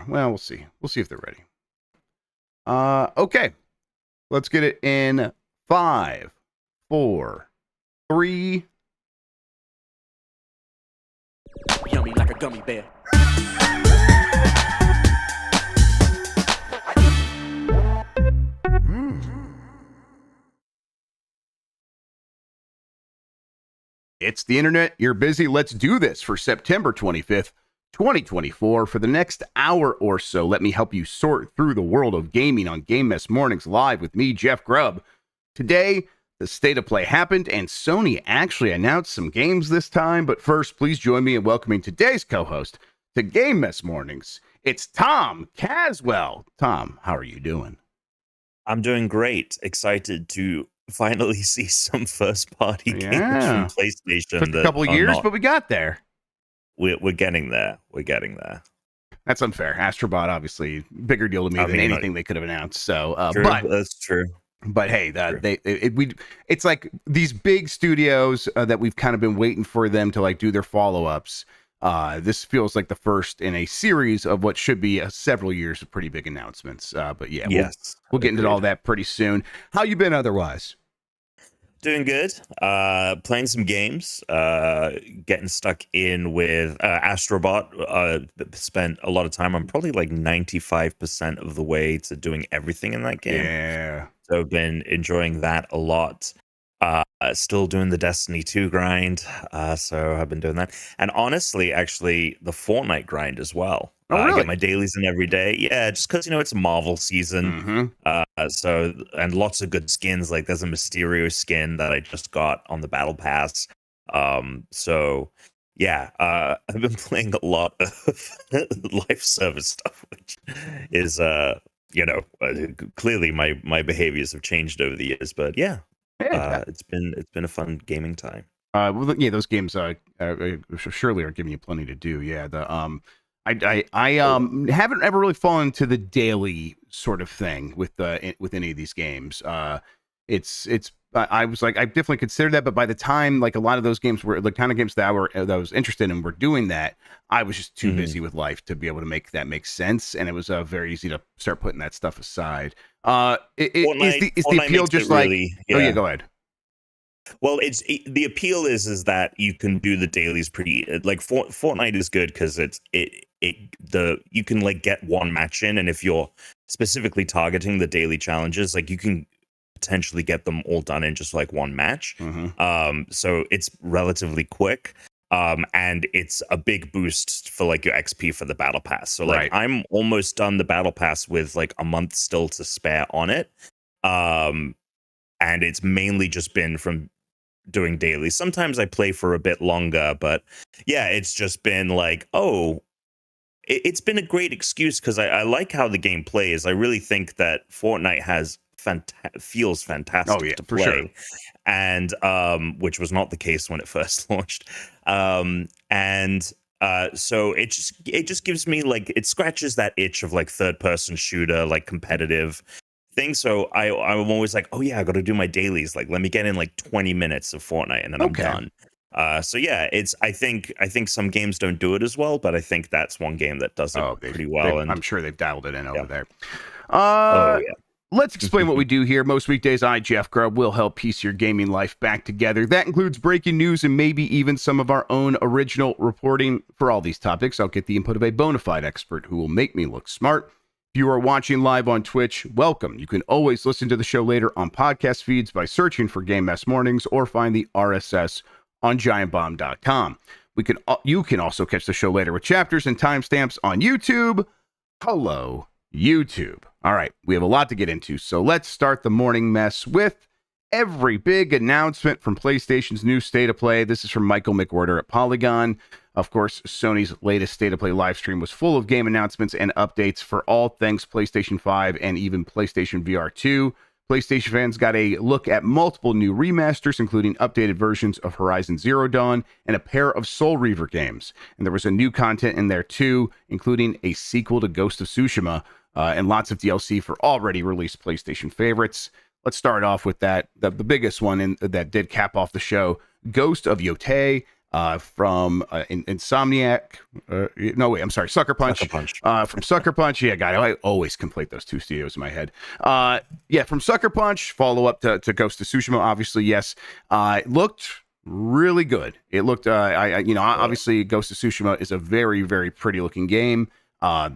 Well, we'll see. We'll see if they're ready. Okay. Let's get it in 5, 4, 3. Yummy like a gummy bear. It's the internet. You're busy. Let's do this for September 25th, 2024. For the next hour or so, let me help you sort through the world of gaming on Game Mess Mornings live with me, Jeff Grubb. Today, the State of Play happened, and Sony actually announced some games this time. But first, please join me in welcoming today's co-host to Game Mess Mornings. It's Tom Caswell. Tom, how are you doing? I'm doing great. Excited to finally see some first-party games from PlayStation. Took a couple of years, but we got there. We're getting there. We're getting there. That's unfair. Astrobot, obviously, bigger deal to me than anything they could have announced. So, true, but that's true. But hey, it's like these big studios that we've kind of been waiting for them to like do their follow-ups. This feels like the first in a series of what should be several years of pretty big announcements. But yeah, we'll get into all that pretty soon. How you been otherwise? Doing good. Playing some games. Getting stuck in with Astrobot. Spent a lot of time. I'm probably like 95% of the way to doing everything in that game. Yeah. So I've been enjoying that a lot. Still doing the Destiny 2 grind. So I've been doing that. And honestly, actually, the Fortnite grind as well. Oh, really? I get my dailies in every day. Yeah, just because, it's a Marvel season. So, and lots of good skins. Like there's a Mysterio skin that I just got on the Battle Pass. So yeah, I've been playing a lot of life service stuff, which is, clearly my behaviors have changed over the years. But yeah. It's been a fun gaming time. Well, yeah, those games surely are giving you plenty to do. Yeah, I haven't ever really fallen to the daily sort of thing with any of these games. I was like, I definitely considered that, but by the time like a lot of those games were the kind of games that I was interested in were doing that, I was just too busy with life to be able to make that make sense, and it was very easy to start putting that stuff aside. Is the appeal just like really, Oh yeah, go ahead. Well, the appeal is that you can do the dailies pretty like Fortnite is good because you can like get one match in, and if you're specifically targeting the daily challenges, like you can potentially get them all done in just like one match. So it's relatively quick. And it's a big boost for like your XP for the battle pass. So like I'm almost done the battle pass with like a month still to spare on it. And it's mainly just been from doing daily. Sometimes I play for a bit longer, but yeah, it's just been like, it's been a great excuse because I like how the game plays. I really think that Fortnite feels fantastic to play. Sure. And which was not the case when it first launched. So it just gives me like, it scratches that itch of like third person shooter, like competitive thing. So I'm always like, oh yeah, I got to do my dailies. Like, let me get in like 20 minutes of Fortnite and then I'm done. So yeah, I think some games don't do it as well, but I think that's one game that does it pretty well. And I'm sure they've dialed it in over there. Yeah. Let's explain what we do here. Most weekdays, I, Jeff Grubb, will help piece your gaming life back together. That includes breaking news and maybe even some of our own original reporting. For all these topics, I'll get the input of a bona fide expert who will make me look smart. If you are watching live on Twitch, welcome. You can always listen to the show later on podcast feeds by searching for Game Mess Mornings or find the RSS on giantbomb.com. You can also catch the show later with chapters and timestamps on YouTube. Hello, YouTube. All right, we have a lot to get into, so let's start the morning mess with every big announcement from PlayStation's new State of Play. This is from Michael McWhorter at Polygon. Of course, Sony's latest State of Play live stream was full of game announcements and updates for all things PlayStation 5 and even PlayStation VR 2. PlayStation fans got a look at multiple new remasters, including updated versions of Horizon Zero Dawn and a pair of Soul Reaver games. And there was a new content in there too, including a sequel to Ghost of Tsushima, and lots of DLC for already released PlayStation favorites. Let's start off with the biggest one that did cap off the show, Ghost of Yotei. from Insomniac. No, wait, I'm sorry, Sucker Punch. Sucker Punch. From Sucker Punch. Yeah, God, I always conflate those two studios in my head. Yeah, from Sucker Punch, follow up to Ghost of Tsushima, obviously, yes. It looked really good. It looked, obviously, Ghost of Tsushima is a very, very pretty looking game.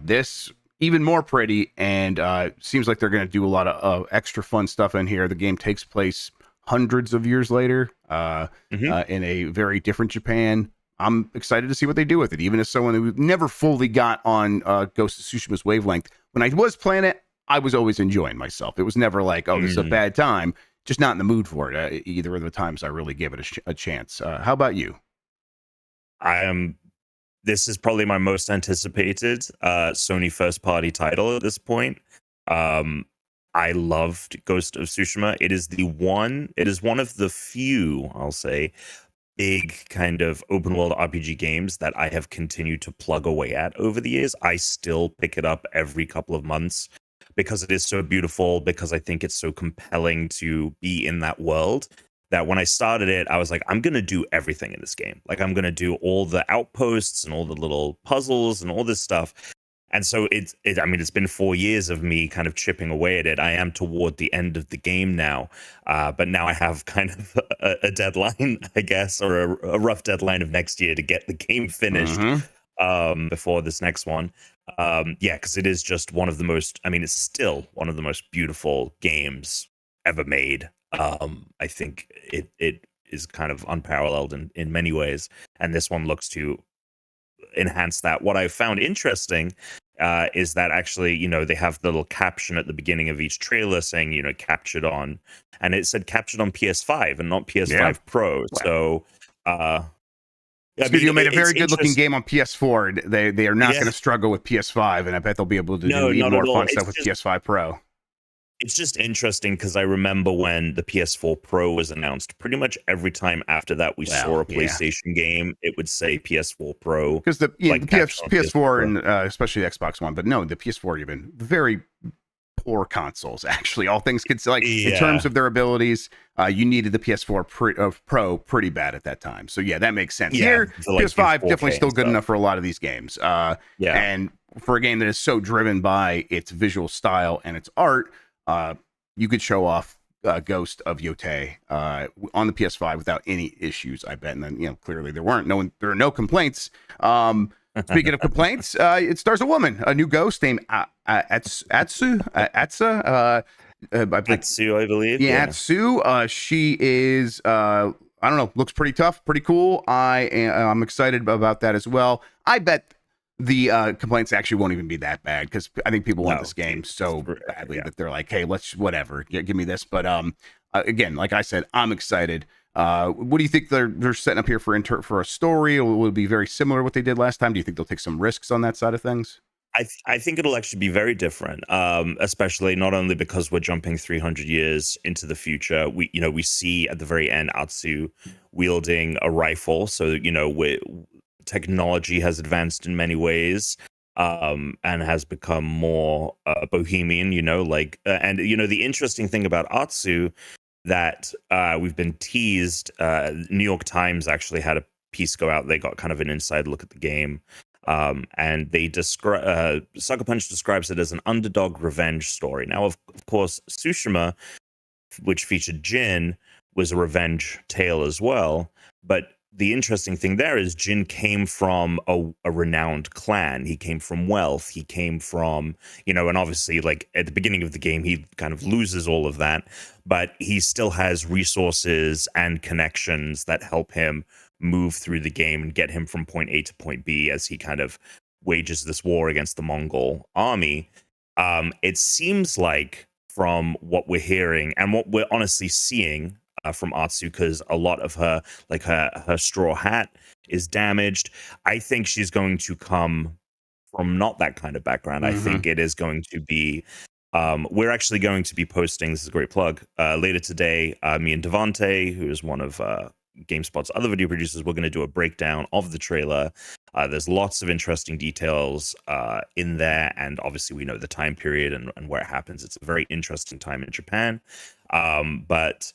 This even more pretty, and seems like they're going to do a lot of extra fun stuff in here. The game takes place hundreds of years later, in a very different Japan. I'm excited to see what they do with it. Even as someone who never fully got on Ghost of Tsushima's wavelength, when I was playing it, I was always enjoying myself. It was never like, oh, this is a bad time. Just not in the mood for it. Either of the times I really gave it a chance. How about you? This is probably my most anticipated Sony first party title at this point. I loved Ghost of Tsushima. It is one of the few, I'll say, big kind of open world RPG games that I have continued to plug away at over the years. I still pick it up every couple of months because it is so beautiful, because I think it's so compelling to be in that world, that when I started it, I was like, I'm going to do everything in this game. Like, I'm going to do all the outposts and all the little puzzles and all this stuff. And so it's been 4 years of me kind of chipping away at it. I am toward the end of the game now, but now I have kind of a deadline, I guess, or a rough deadline of next year to get the game finished before this next one. Because it is just one of the most, it's still one of the most beautiful games ever made. I think it is kind of unparalleled in many ways, and this one looks to enhance that. What I found interesting is that actually, they have the little caption at the beginning of each trailer saying, captured on, and it said captured on PS5 and not PS5 Pro. Wow. So, Studio made a very good looking game on PS4. They are not going to struggle with PS5, and I bet they'll be able to do even more fun stuff with PS5 Pro. It's just interesting because I remember when the PS4 Pro was announced, pretty much every time after that we saw a PlayStation game, it would say PS4 Pro. Because the PS4 and especially the Xbox One, but no, the PS4 even very poor consoles, actually. All things considered, in terms of their abilities, you needed the PS4 Pro pretty bad at that time. So yeah, that makes sense. Here, PS5 definitely still good enough for a lot of these games. And for a game that is so driven by its visual style and its art, you could show off Ghost of Yotei on the PS5 without any issues, I bet. And then, clearly there are no complaints. Speaking of complaints, it stars a woman, a new ghost named Atsu, I believe. Yeah, Atsu. She is, I don't know, looks pretty tough, pretty cool. I'm excited about that as well. I bet the complaints actually won't even be that bad, because I think people want this game so badly that they're like, hey, let's whatever, give me this. But again, like I said, I'm excited. What do you think they're setting up here for a story? Or will it be very similar to what they did last time? Do you think they'll take some risks on that side of things? I think it'll actually be very different, especially not only because we're jumping 300 years into the future. We see at the very end Atsu wielding a rifle, so technology has advanced in many ways, and has become more bohemian. And the interesting thing about Atsu that we've been teased. New York Times actually had a piece go out. They got kind of an inside look at the game. And they describe Sucker Punch describes it as an underdog revenge story. Now, of course, Tsushima, which featured Jin, was a revenge tale as well. But the interesting thing there is Jin came from a renowned clan. He came from wealth. He came from, and obviously, like at the beginning of the game, he kind of loses all of that, but he still has resources and connections that help him move through the game and get him from point A to point B as he kind of wages this war against the Mongol army. It seems like, from what we're hearing and what we're honestly seeing from Atsu, because a lot of her straw hat is damaged, I think she's going to come from not that kind of background. I think it is going to be we're actually going to be posting, this is a great plug, later today, me and Devante, who is one of GameSpot's other video producers, we're going to do a breakdown of the trailer. There's lots of interesting details in there, and obviously we know the time period and where it happens. It's a very interesting time in Japan. But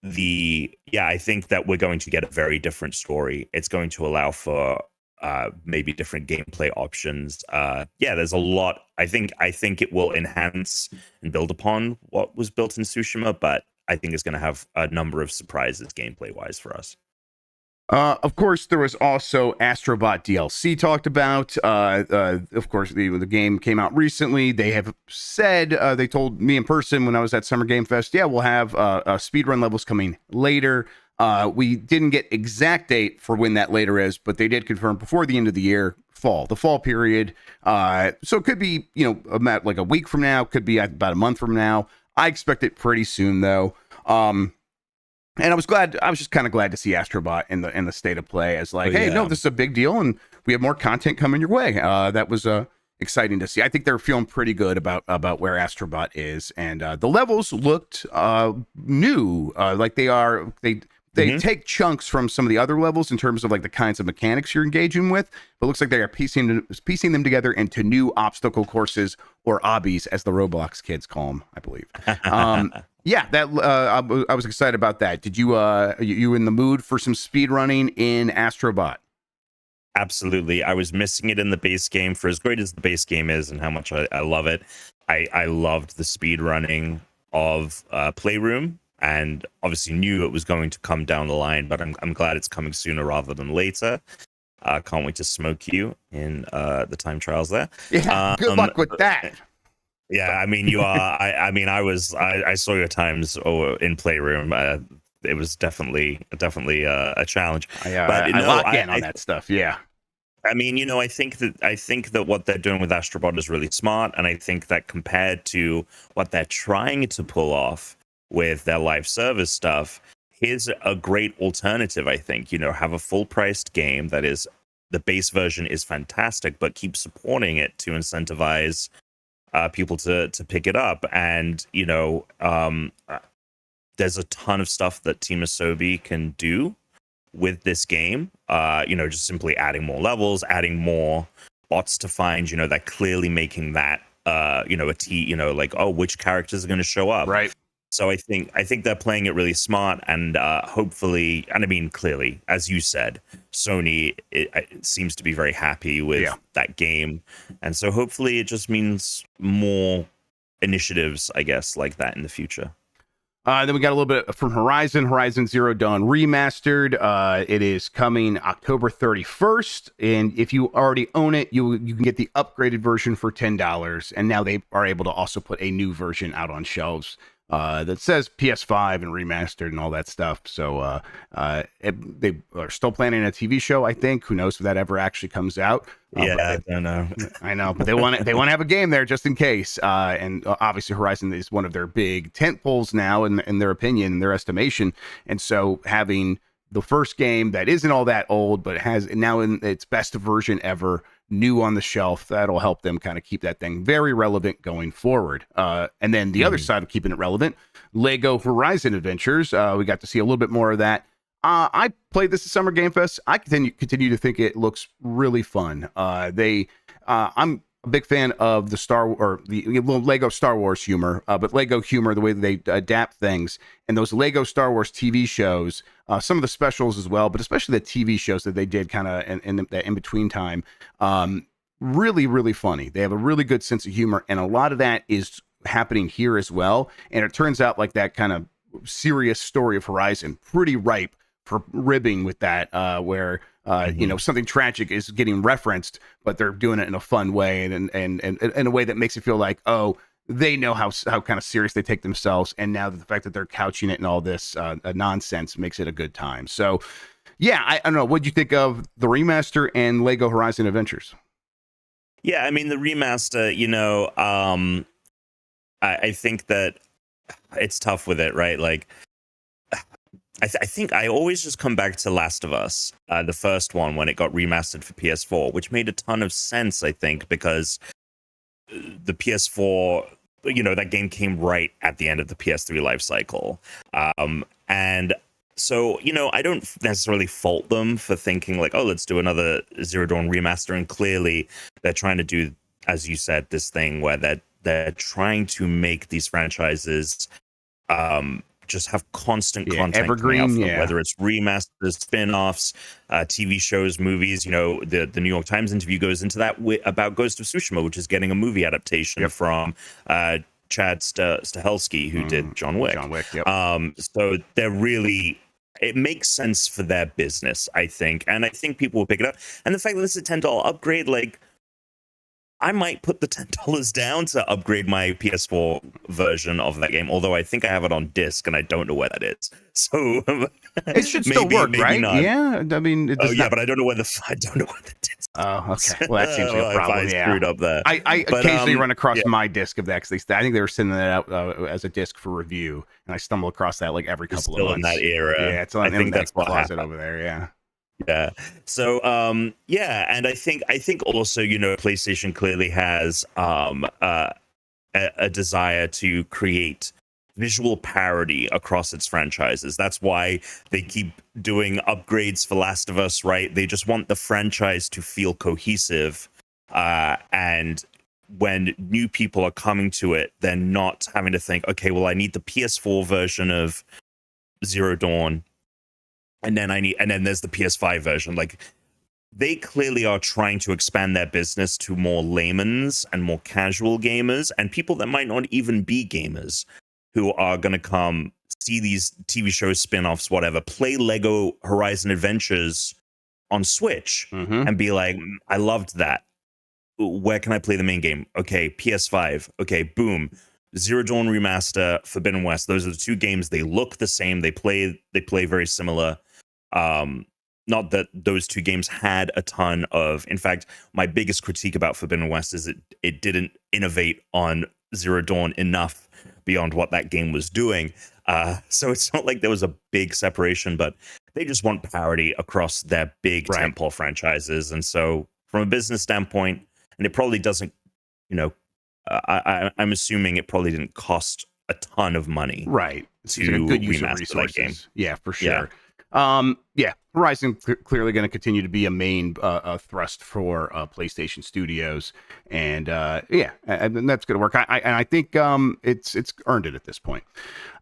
I think that we're going to get a very different story. It's going to allow for maybe different gameplay options. There's a lot. I think it will enhance and build upon what was built in Tsushima, but I think it's going to have a number of surprises gameplay wise for us. Of course, there was also Astrobot DLC talked about. Of course, the game came out recently. They have said, they told me in person when I was at Summer Game Fest, yeah, we'll have speedrun levels coming later. We didn't get exact date for when that later is, but they did confirm before the end of the year, the fall period. So it could be, about like a week from now, could be about a month from now. I expect it pretty soon though. And I was just kind of glad to see Astrobot in the state of play as like, hey, no, this is a big deal and we have more content coming your way. That was exciting to see. I think they're feeling pretty good about where Astrobot is, and the levels looked new, like they take chunks from some of the other levels in terms of like the kinds of mechanics you're engaging with, but it looks like they are piecing them together into new obstacle courses, or obbies as the Roblox kids call them, I believe. I was excited about that. Did you in the mood for some speed running in Astrobot? Absolutely. I was missing it in the base game. For as great as the base game is and how much I love it, I loved the speed running of Playroom, and obviously knew it was going to come down the line, but I'm glad it's coming sooner rather than later. Can't wait to smoke you in the time trials there. Yeah, good luck with that. Yeah, I mean, you are. I saw your times in Playroom. It was definitely a challenge. I lock in on that stuff. Yeah. I mean, I think that what they're doing with Astrobot is really smart, and I think that compared to what they're trying to pull off with their live service stuff, here's a great alternative. I think, have a full-priced game that is, the base version is fantastic, but keep supporting it to incentivize people to pick it up. And there's a ton of stuff that Team Asobi can do with this game. Just simply adding more levels, adding more bots to find. They're clearly making that which characters are going to show up. Right. So I think they're playing it really smart, and hopefully, and I mean, clearly, as you said, Sony it seems to be very happy with that game, and so hopefully it just means more initiatives, I guess, like that in the future. Then we got a little bit from Horizon Zero Dawn Remastered. It is coming October 31st, and if you already own it, you can get the upgraded version for $10, and now they are able to also put a new version out on shelves that says PS5 and remastered and all that stuff. So they are still planning a TV show, I think. Who knows if that ever actually comes out? I don't know. I know, but they want to have a game there just in case. And obviously, Horizon is one of their big tentpoles now, in their opinion, in their estimation. And so having the first game that isn't all that old, but has now in its best version ever, new on the shelf, that'll help them kind of keep that thing very relevant going forward. And then the other side of keeping it relevant, Lego Horizon Adventures. We got to see a little bit more of that. I played this at Summer Game Fest. I continue to think it looks really fun. I'm a big fan of the Lego Star Wars humor, but Lego humor, the way that they adapt things, and those Lego Star Wars TV shows, some of the specials as well, but especially the TV shows that they did kind of in that in between time, really, really funny. They have a really good sense of humor, and a lot of that is happening here as well. And it turns out like that kind of serious story of Horizon, pretty ripe for ribbing with that, where something tragic is getting referenced, but they're doing it in a fun way and in a way that makes it feel like, oh, they know how kind of serious they take themselves, and now the fact that they're couching it in all this nonsense makes it a good time. So yeah, I don't know, what'd you think of the remaster and Lego Horizon Adventures? Yeah, I mean, the remaster, I think that it's tough with it, right? Like, I think I always just come back to Last of Us, the first one, when it got remastered for PS4, which made a ton of sense, I think, because the PS4, that game came right at the end of the PS3 life cycle. And so, I don't necessarily fault them for thinking like, oh, let's do another Zero Dawn remaster. And clearly they're trying to do, as you said, this thing where they're trying to make these franchises just have constant Yeah, content coming out evergreen, from them, yeah. whether it's remasters, spin-offs, TV shows, movies. You know, the New York Times interview goes into that about Ghost of Tsushima, which is getting a movie adaptation from Chad Stahelski, who did John Wick. John Wick, yep. So they're really, it makes sense for their business, I think, and I think people will pick it up. And the fact that this is a $10 upgrade, like, I might put the $10 down to upgrade my PS4 version of that game, although I think I have it on disc and I don't know where that is. So it should still work, right? not. Yeah, I mean, it does but I don't know where the disc. Oh, okay. Well, that seems like a problem. If I screwed up there. I occasionally run across my disc of that because I think they were sending that out as a disc for review, and I stumble across that like every couple of months. Still in that era. Yeah, it's on, I think that's what closet happened over there. Yeah. Yeah. So and I think also, you know, PlayStation clearly has a desire to create visual parity across its franchises. That's why they keep doing upgrades for Last of Us, right? They just want the franchise to feel cohesive, and when new people are coming to it, they're not having to think, okay, well, I need the PS4 version of Zero Dawn, and then there's the PS5 version. Like, they clearly are trying to expand their business to more layman's and more casual gamers and people that might not even be gamers, who are going to come see these TV shows, spin-offs, whatever, play Lego Horizon Adventures on Switch and be like, I loved that. Where can I play the main game? Okay, PS5. Okay, boom. Zero Dawn Remaster, Forbidden West. Those are the two games. They look the same. They play very similar. Not that those two games had a ton of. In fact, my biggest critique about Forbidden West is it didn't innovate on Zero Dawn enough beyond what that game was doing. So it's not like there was a big separation, but they just want parity across their big tentpole franchises. And so from a business standpoint, and it probably doesn't, you know, I'm assuming it probably didn't cost a ton of money. Right. It's a good use of resources. Yeah, for sure. Horizon clearly going to continue to be a main thrust for PlayStation Studios, and and that's going to work. I think it's earned it at this point.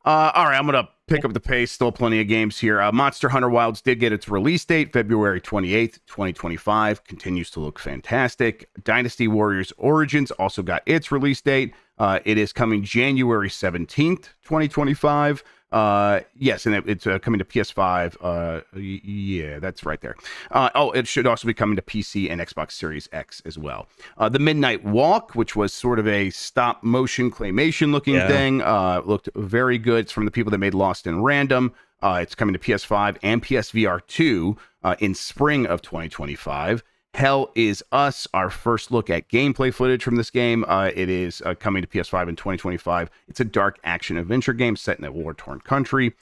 All right, I'm going to pick up the pace. Still plenty of games here. Monster Hunter Wilds did get its release date, February 28th, 2025. Continues to look fantastic. Dynasty Warriors Origins also got its release date. It is coming January 17th, 2025. Yes, and it's coming to PS5. Yeah, that's right there. It should also be coming to PC and Xbox Series X as well. The Midnight Walk, which was sort of a stop motion claymation looking thing, looked very good. It's from the people that made Lost in Random. It's coming to PS5 and PSVR 2 in spring of 2025. Hell Is Us, our first look at gameplay footage from this game. It is coming to PS5 in 2025. It's a dark action adventure game set in a war-torn country.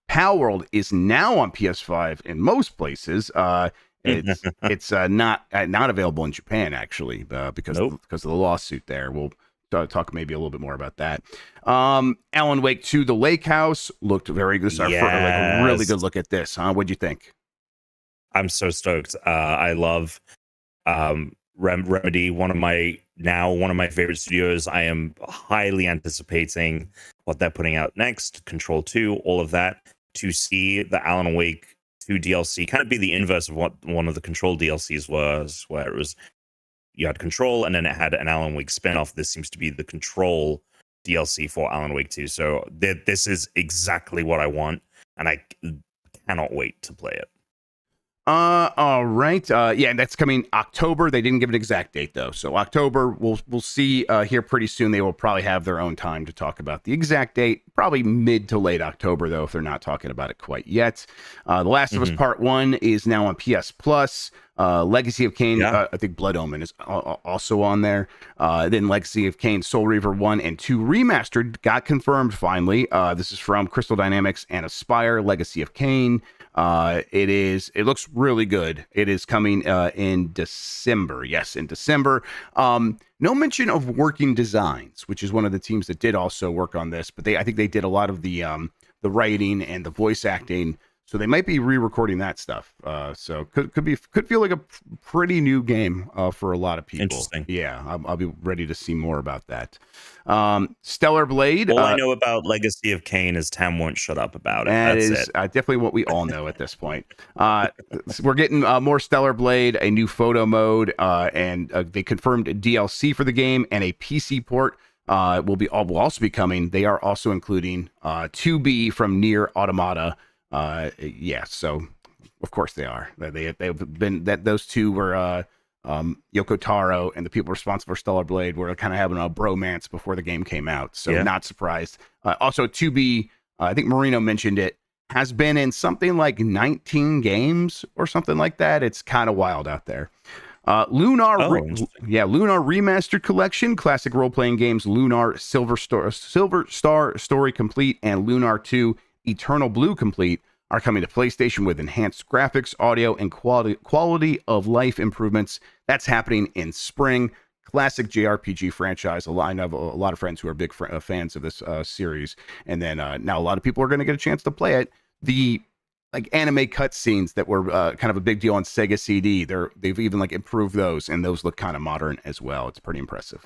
Palworld is now on PS5 in most places. It's not available in Japan, actually, because of the lawsuit there. We'll talk maybe a little bit more about that. Alan Wake 2, The Lake House, looked very good. A really good look at this. What'd you think? I'm so stoked. I love Remedy, one of my favorite studios. I am highly anticipating what they're putting out next. Control 2, all of that. To see the Alan Wake 2 DLC kind of be the inverse of what one of the Control DLCs was, where it was you had Control and then it had an Alan Wake spinoff. This seems to be the Control DLC for Alan Wake 2. So this is exactly what I want, and I cannot wait to play it. All right. And that's coming October. They didn't give an exact date though. So October, we'll see here pretty soon. They will probably have their own time to talk about the exact date, probably mid to late October though, if they're not talking about it quite yet. The Last of Us Part 1 is now on PS Plus. Legacy of Kain, I think Blood Omen is also on there. Then Legacy of Kain, Soul Reaver 1 and 2 Remastered got confirmed finally. This is from Crystal Dynamics and Aspyr, Legacy of Kain. It looks really good. It is coming in December. Yes, in December. No mention of Working Designs, which is one of the teams that did also work on this, but I think they did a lot of the writing and the voice acting. So they might be re-recording that stuff. So could feel like a pretty new game for a lot of people. Interesting. Yeah, I'll be ready to see more about that. Stellar Blade. All I know about Legacy of Kain is Tam won't shut up about it. That That's is it. definitely what we all know at this point. We're getting more Stellar Blade, a new photo mode, and they confirmed DLC for the game and a PC port will also be coming. They are also including 2B from Nier Automata. So of course they are. They've been that those two were Yoko Taro and the people responsible for Stellar Blade were kind of having a bromance before the game came out. So not surprised. Also 2B, I think Marino mentioned it, has been in something like 19 games or something like that. It's kind of wild out there. Lunar Remastered Collection, classic role-playing games Lunar Silver Star Story Complete and Lunar 2 Eternal Blue Complete are coming to PlayStation with enhanced graphics, audio, and quality of life improvements. That's happening in spring. Classic JRPG franchise. I have a lot of friends who are big fans of this series, and then now a lot of people are going to get a chance to play it. The anime cutscenes that were kind of a big deal on Sega CD, they've even improved those, and those look kind of modern as well. It's pretty impressive.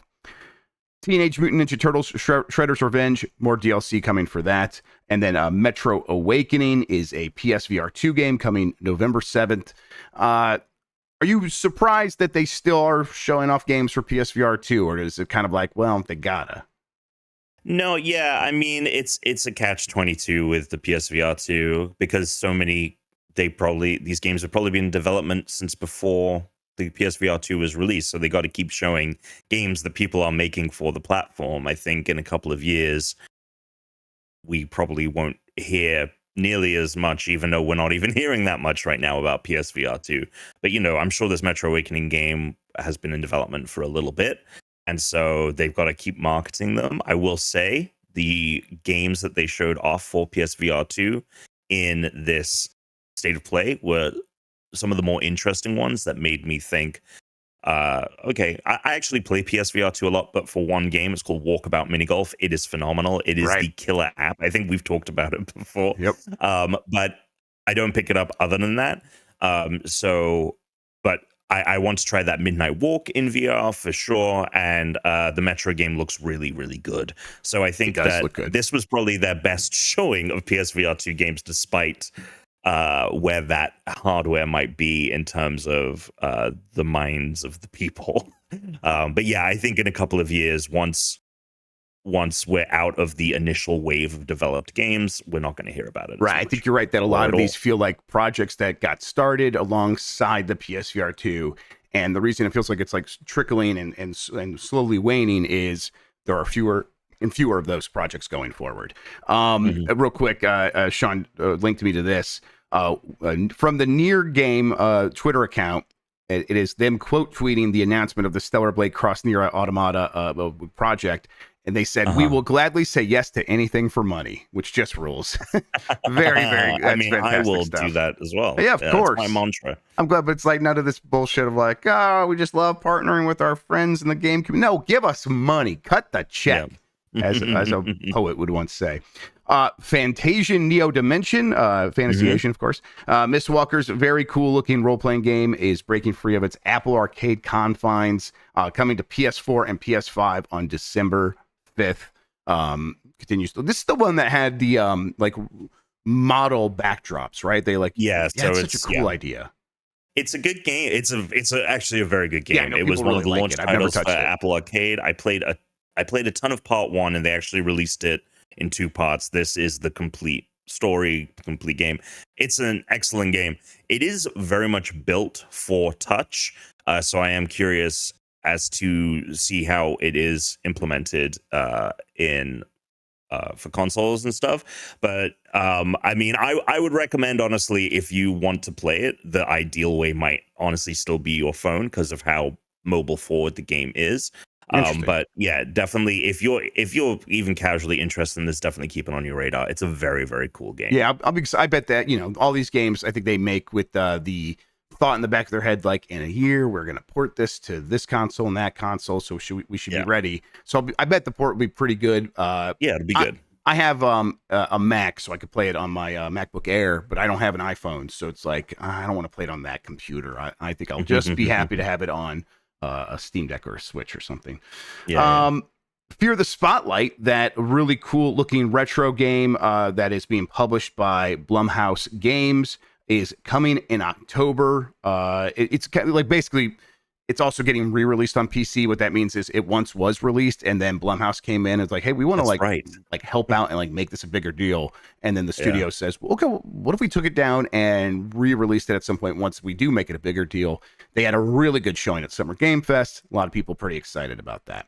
Teenage Mutant Ninja Turtles Shredder's Revenge, more DLC coming for that. And then Metro Awakening is a PSVR 2 game coming November 7th. Are you surprised that they still are showing off games for PSVR 2, or is it kind of like, well, they gotta? No, yeah, I mean it's a catch-22 with the PSVR 2 because these games have probably been in development since before the PSVR 2 was released, so they got to keep showing games that people are making for the platform. I think in a couple of years we probably won't hear nearly as much, even though we're not even hearing that much right now about PSVR 2. But I'm sure this Metro Awakening game has been in development for a little bit, and so they've got to keep marketing them. I will say the games that they showed off for PSVR 2 in this State of Play were some of the more interesting ones that made me think, okay, I actually play PSVR 2 a lot, but for one game, it's called Walkabout Mini Golf. It is phenomenal. It is the killer app. I think we've talked about it before. Yep. But I don't pick it up other than that. But I want to try that Midnight Walk in VR for sure. And the Metro game looks really, really good. So I think that this was probably their best showing of PSVR 2 games, despite where that hardware might be in terms of the minds of the people. But yeah, I think in a couple of years, once we're out of the initial wave of developed games, we're not going to hear about it. Right. I think you're right that a lot of these feel like projects that got started alongside the PSVR 2. And the reason it feels like it's trickling and slowly waning is there are fewer and fewer of those projects going forward. Real quick, Sean linked me to this from the Nier game Twitter account. It is them quote tweeting the announcement of the Stellar Blade Cross Nier Automata project. And they said, we will gladly say yes to anything for money, which just rules. Very, very. I mean, I will do that as well. Yeah, of course. That's my mantra. I'm glad, but it's none of this bullshit of we just love partnering with our friends in the game community. No, give us money. Cut the check. Yeah. as a poet would once say. Fantasian Neo Dimension, Fantasy Asian, of course. Miss Walker's very cool looking role playing game is breaking free of its Apple Arcade confines, coming to PS4 and PS5 on December 5th. Continues. This is the one that had the model backdrops, right? They it's such a cool idea. It's a good game. It's actually a very good game. Yeah, it was one of the launch titles for Apple Arcade. I played a ton of part 1, and they actually released it in 2 parts. This is the complete game. It's an excellent game. It is very much built for touch, so I am curious as to see how it is implemented in for consoles and stuff. But I mean, I would recommend, honestly, if you want to play it, the ideal way might honestly still be your phone because of how mobile forward the game is. But yeah, definitely, if you're even casually interested in this, definitely keep it on your radar. It's a very, very cool game. Yeah, I bet that all these games I think they make with the thought in the back of their head, in a year we're going to port this to this console and that console, so we should be ready. So I bet the port will be pretty good. Yeah, it'll be good. I have a Mac, so I could play it on my MacBook Air, but I don't have an iPhone, so it's like I don't want to play it on that computer. I think I'll just be happy to have it on a Steam Deck or a Switch or something. Yeah. Fear the Spotlight, that really cool looking retro game that is being published by Blumhouse Games, is coming in October. It's kind of like basically it's also getting re-released on PC. What that means is it once was released, and then Blumhouse came in and was like, "Hey, we want to like help out and like make this a bigger deal." And then the studio says, well, "Okay, well, what if we took it down and re-released it at some point once we do make it a bigger deal?" They had a really good showing at Summer Game Fest. A lot of people pretty excited about that.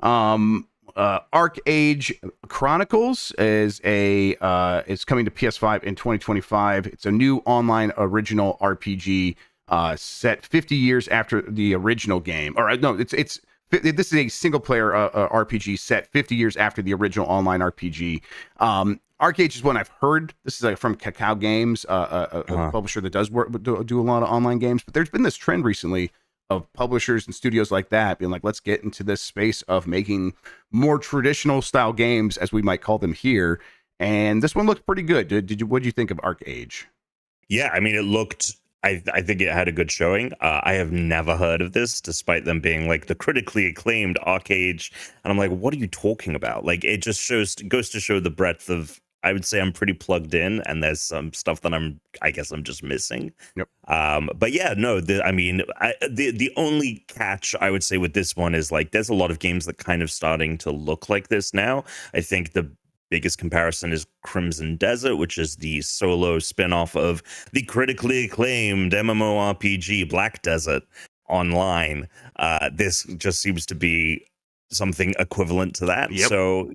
Arc Age Chronicles is coming to PS5 in 2025. It's a new online original RPG set 50 years after the original game. Or no, this is a single player RPG set 50 years after the original online RPG. Arc Age is one I've heard. This is from Cacao Games, a publisher that does do a lot of online games. But there's been this trend recently of publishers and studios like that being like, let's get into this space of making more traditional style games, as we might call them here. And this one looked pretty good. What did you think of Arc Age? Yeah, I mean, it looked. I think it had a good showing. I have never heard of this, despite them being like the critically acclaimed Arc Age. And I'm like, what are you talking about? Like, it just goes to show the breadth of. I would say I'm pretty plugged in, and there's some stuff that I guess I'm just missing. Yep. But yeah, no, the only catch I would say with this one is like there's a lot of games that kind of starting to look like this now. I think the biggest comparison is Crimson Desert, which is the solo spin-off of the critically acclaimed MMORPG Black Desert Online. This just seems to be something equivalent to that. Yep. So,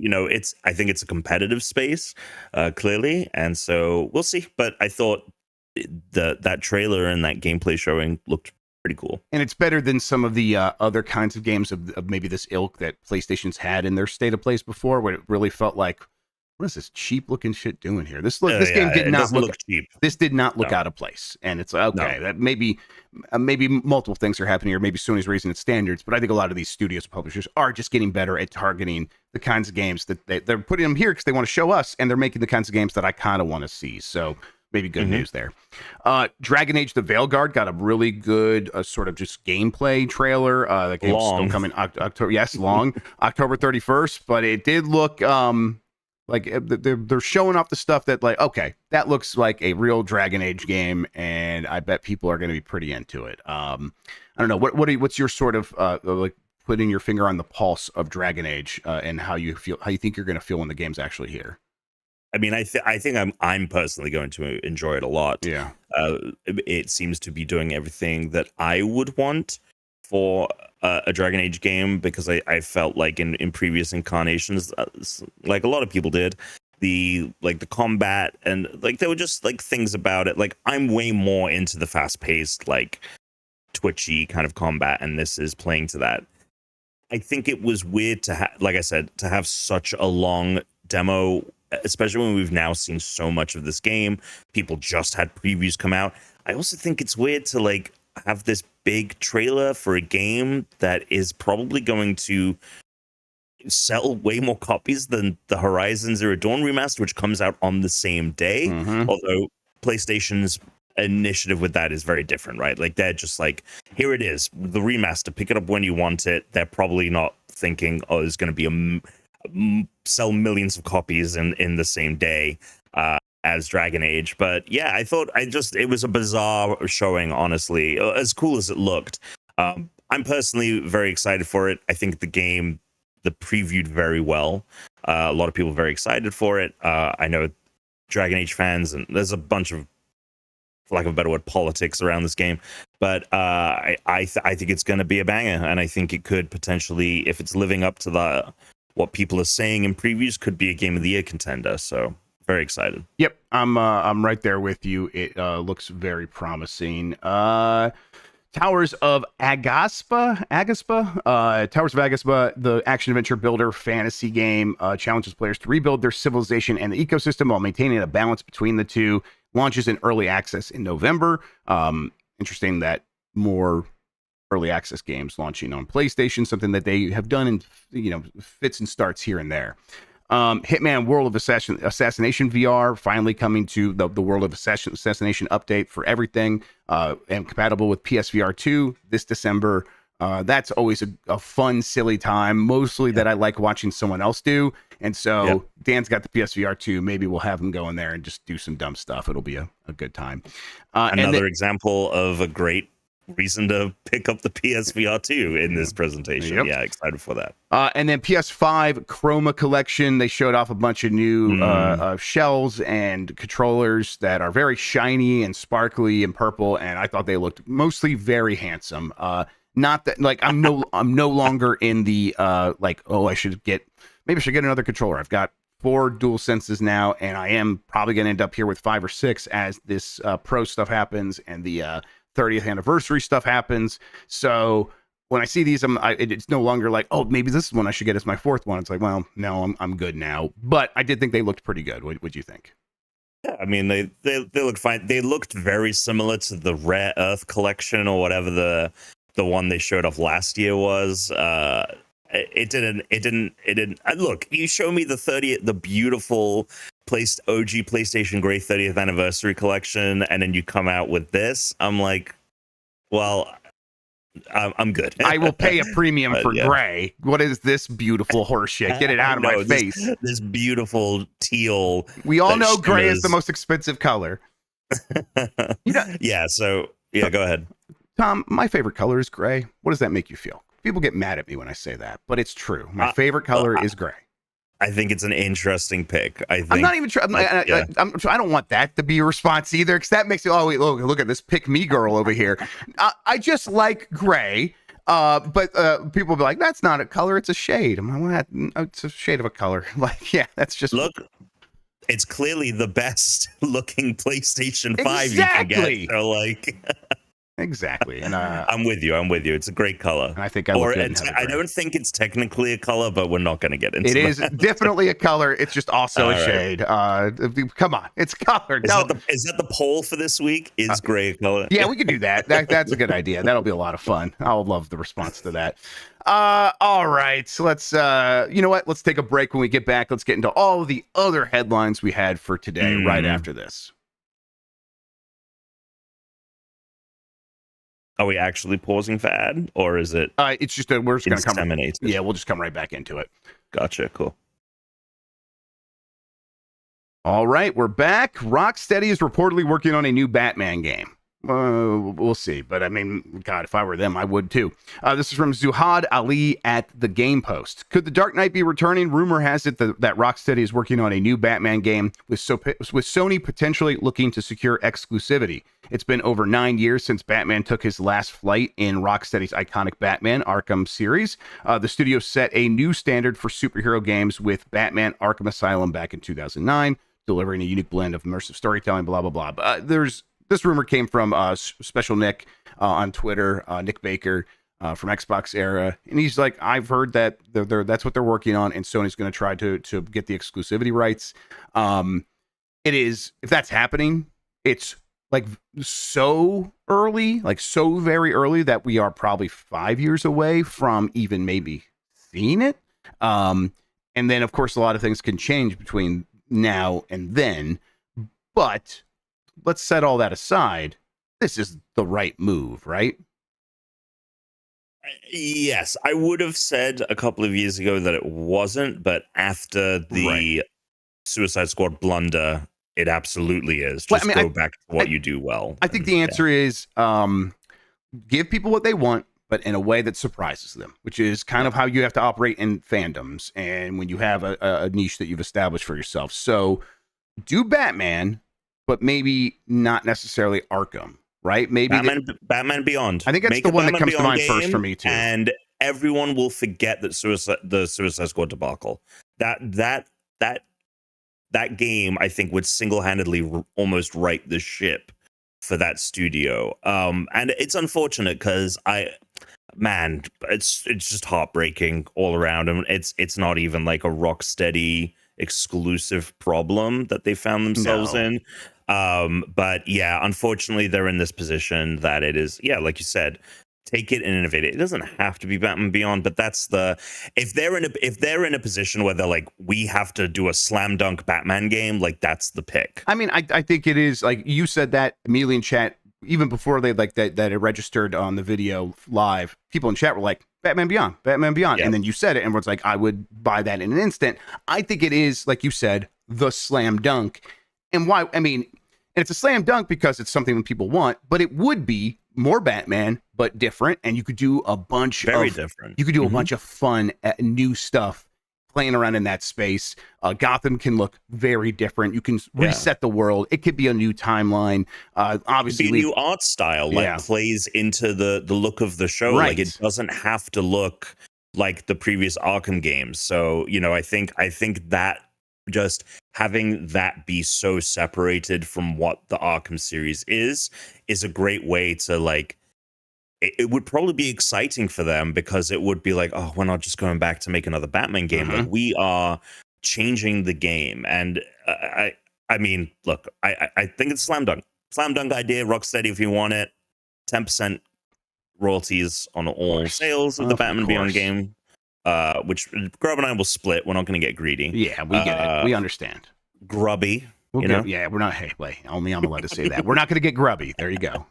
I think it's a competitive space, clearly. And so we'll see. But I thought that trailer and that gameplay showing looked pretty cool. And it's better than some of the other kinds of games of maybe this ilk that PlayStation's had in their state of plays before, where it really felt like, what is this cheap looking shit doing here? This game did not look cheap. This did not look out of place. And it's okay. That maybe multiple things are happening here. Maybe Sony's raising its standards, but I think a lot of these studios and publishers are just getting better at targeting the kinds of games that they're putting them here because they want to show us, and they're making the kinds of games that I kind of want to see. So maybe good news there. Dragon Age: The Veilguard got a really good sort of just gameplay trailer. The game's still coming October. Yes, long October 31st, but it did look like they're showing off the stuff that like, okay, that looks like a real Dragon Age game, and I bet people are going to be pretty into it. I don't know what's your sort of like putting your finger on the pulse of Dragon Age and how you think you're going to feel when the game's actually here. I mean, I think I'm personally going to enjoy it a lot. Yeah. It seems to be doing everything that I would want for a Dragon Age game, because I felt like in previous incarnations, like a lot of people did, the combat and like there were just like things about it. Like I'm way more into the fast paced, like twitchy kind of combat, and this is playing to that. I think it was weird to like I said, to have such a long demo, especially when we've now seen so much of this game. People just had previews come out. I also think it's weird to like have this big trailer for a game that is probably going to sell way more copies than the Horizon Zero Dawn remaster, which comes out on the same day. Although PlayStation's initiative with that is very different, right? Like they're just like, here it is, the remaster, pick it up when you want it. They're probably not thinking, oh, there's going to be sell millions of copies in the same day as Dragon Age. But yeah, I thought it was a bizarre showing, honestly, as cool as it looked. I'm personally very excited for it. I think the previewed very well. A lot of people are very excited for it. I know Dragon Age fans, and there's a bunch of, for lack of a better word, politics around this game. But I think it's going to be a banger, and I think it could potentially, if it's living up to what people are saying in previews, could be a Game of the Year contender. So very excited. Yep, I'm right there with you. It looks very promising. Towers of Agaspa. Towers of Agaspa, the action-adventure builder fantasy game, challenges players to rebuild their civilization and the ecosystem while maintaining a balance between the two. Launches in early access in November. Interesting that more early access games launching on PlayStation, something that they have done in fits and starts here and there. Hitman World of Assassination VR finally coming to the World of Assassination update for everything, and compatible with PSVR 2 this December. That's always a fun, silly time, mostly that I like watching someone else do. And so Dan's got the PSVR 2. Maybe we'll have him go in there and just do some dumb stuff. It'll be a good time. Another example of a great reason to pick up the PSVR 2 in this presentation. Yep. Yeah, excited for that. And then PS5 Chroma Collection, they showed off a bunch of new shells and controllers that are very shiny and sparkly and purple, and I thought they looked mostly very handsome. Not that like I'm no longer in the I should get another controller. I've got 4 dual senses now, and I am probably going to end up here with 5 or 6 as this pro stuff happens and the 30th anniversary stuff happens. So when I see these, it's no longer like, oh, maybe this is one I should get as my 4th one. It's like, well, no, I'm good now. But I did think they looked pretty good. What you think? Yeah, I mean, they looked fine. They looked very similar to the Rare Earth collection or whatever the one they showed off last year was. It didn't. Look, you show me the beautiful OG PlayStation Gray 30th anniversary collection, and then you come out with this. I'm like, well, I'm good. I will pay a premium for gray. What is this beautiful horse shit? Get it out of my face. This beautiful teal. We all know gray is the most expensive color. Yeah. So go ahead. Tom, my favorite color is gray. What does that make you feel? People get mad at me when I say that, but it's true. My favorite color is gray. I think it's an interesting pick. I'm not even trying. I don't want that to be a response either, because that makes it. Oh, wait, look at this pick me girl over here. I just like gray. But people will be like, "That's not a color; it's a shade." I'm like, well, it's a shade of a color. Like, yeah, that's just look. It's clearly the best looking PlayStation 5 you can get. So like. Exactly, and I'm with you. It's a great color. And I think I don't think it's technically a color, but we're not going to get into it. It is definitely a color. It's just also a shade. Come on, it's colored. Is that the poll for this week? Is gray a color? Yeah, we can do that. That's a good idea. That'll be a lot of fun. I'll love the response to that. All right, so let's you know what? Let's take a break. When we get back, let's get into all of the other headlines we had for today. Right after this. Are we actually pausing for ad, or is it? It's just that we're just going to come. Yeah, we'll just come right back into it. Gotcha. Cool. All right, we're back. Rocksteady is reportedly working on a new Batman game. We'll see, but I mean, God, if I were them, I would too. This is from Zuhad Ali at The Game Post. Could The Dark Knight be returning? Rumor has it that Rocksteady is working on a new Batman game with Sony potentially looking to secure exclusivity. It's been over 9 years since Batman took his last flight in Rocksteady's iconic Batman Arkham series. The studio set a new standard for superhero games with Batman Arkham Asylum back in 2009, delivering a unique blend of immersive storytelling, blah, blah, blah. But this rumor came from Special Nick on Twitter, Nick Baker from Xbox Era. And he's like, I've heard that that's what they're working on, and Sony's going to try to get the exclusivity rights. It is, if that's happening, it's like so early, like so very early that we are probably 5 years away from even maybe seeing it. And then, of course, a lot of things can change between now and then. But let's set all that aside. This is the right move, right? Yes, I would have said a couple of years ago that it wasn't, but after the Suicide Squad blunder, it absolutely is. Just go back to what you do well. I think the answer is give people what they want, but in a way that surprises them, which is kind of how you have to operate in fandoms and when you have a niche that you've established for yourself. So do Batman, but maybe not necessarily Arkham, right? Maybe Batman Beyond. I think that's the one that comes to mind first for me too. And everyone will forget that the Suicide Squad debacle. That game, I think, would single-handedly almost right the ship for that studio. And it's unfortunate because it's just heartbreaking all around, and it's not even like a Rocksteady exclusive problem that they found themselves in. But yeah, unfortunately, they're in this position that it is, like you said, take it and innovate it. It doesn't have to be Batman Beyond, but that's if they're in a position where they're like, we have to do a slam dunk Batman game, like that's the pick. I mean, I think it is, like you said that immediately in chat, even before they like that it registered on the video live. People in chat were like, Batman Beyond, Yep. and then you said it, and everyone's like, I would buy that in an instant. I think it is, like you said, the slam dunk. And why? I mean, and it's a slam dunk because it's something that people want, but it would be more Batman, but different. And you could do a bunch different. You could do a bunch of fun, new stuff playing around in that space. Gotham can look very different. You can reset the world. It could be a new timeline. Obviously, a new art style, plays into the look of the show. Right. Like it doesn't have to look like the previous Arkham games. So, I think that just having that be so separated from what the Arkham series is a great way to like. It would probably be exciting for them because it would be like, oh, we're not just going back to make another Batman game. Like we are changing the game. And I mean, look, I think it's slam dunk idea. Rocksteady, if you want it, 10% royalties on all sales of the Batman Beyond game. Which Grubb and I will split. We're not going to get greedy. Yeah, we get it. We understand. Grubby. Yeah, we're not. Hey, wait, only I'm allowed to say that. We're not going to get grubby. There you go.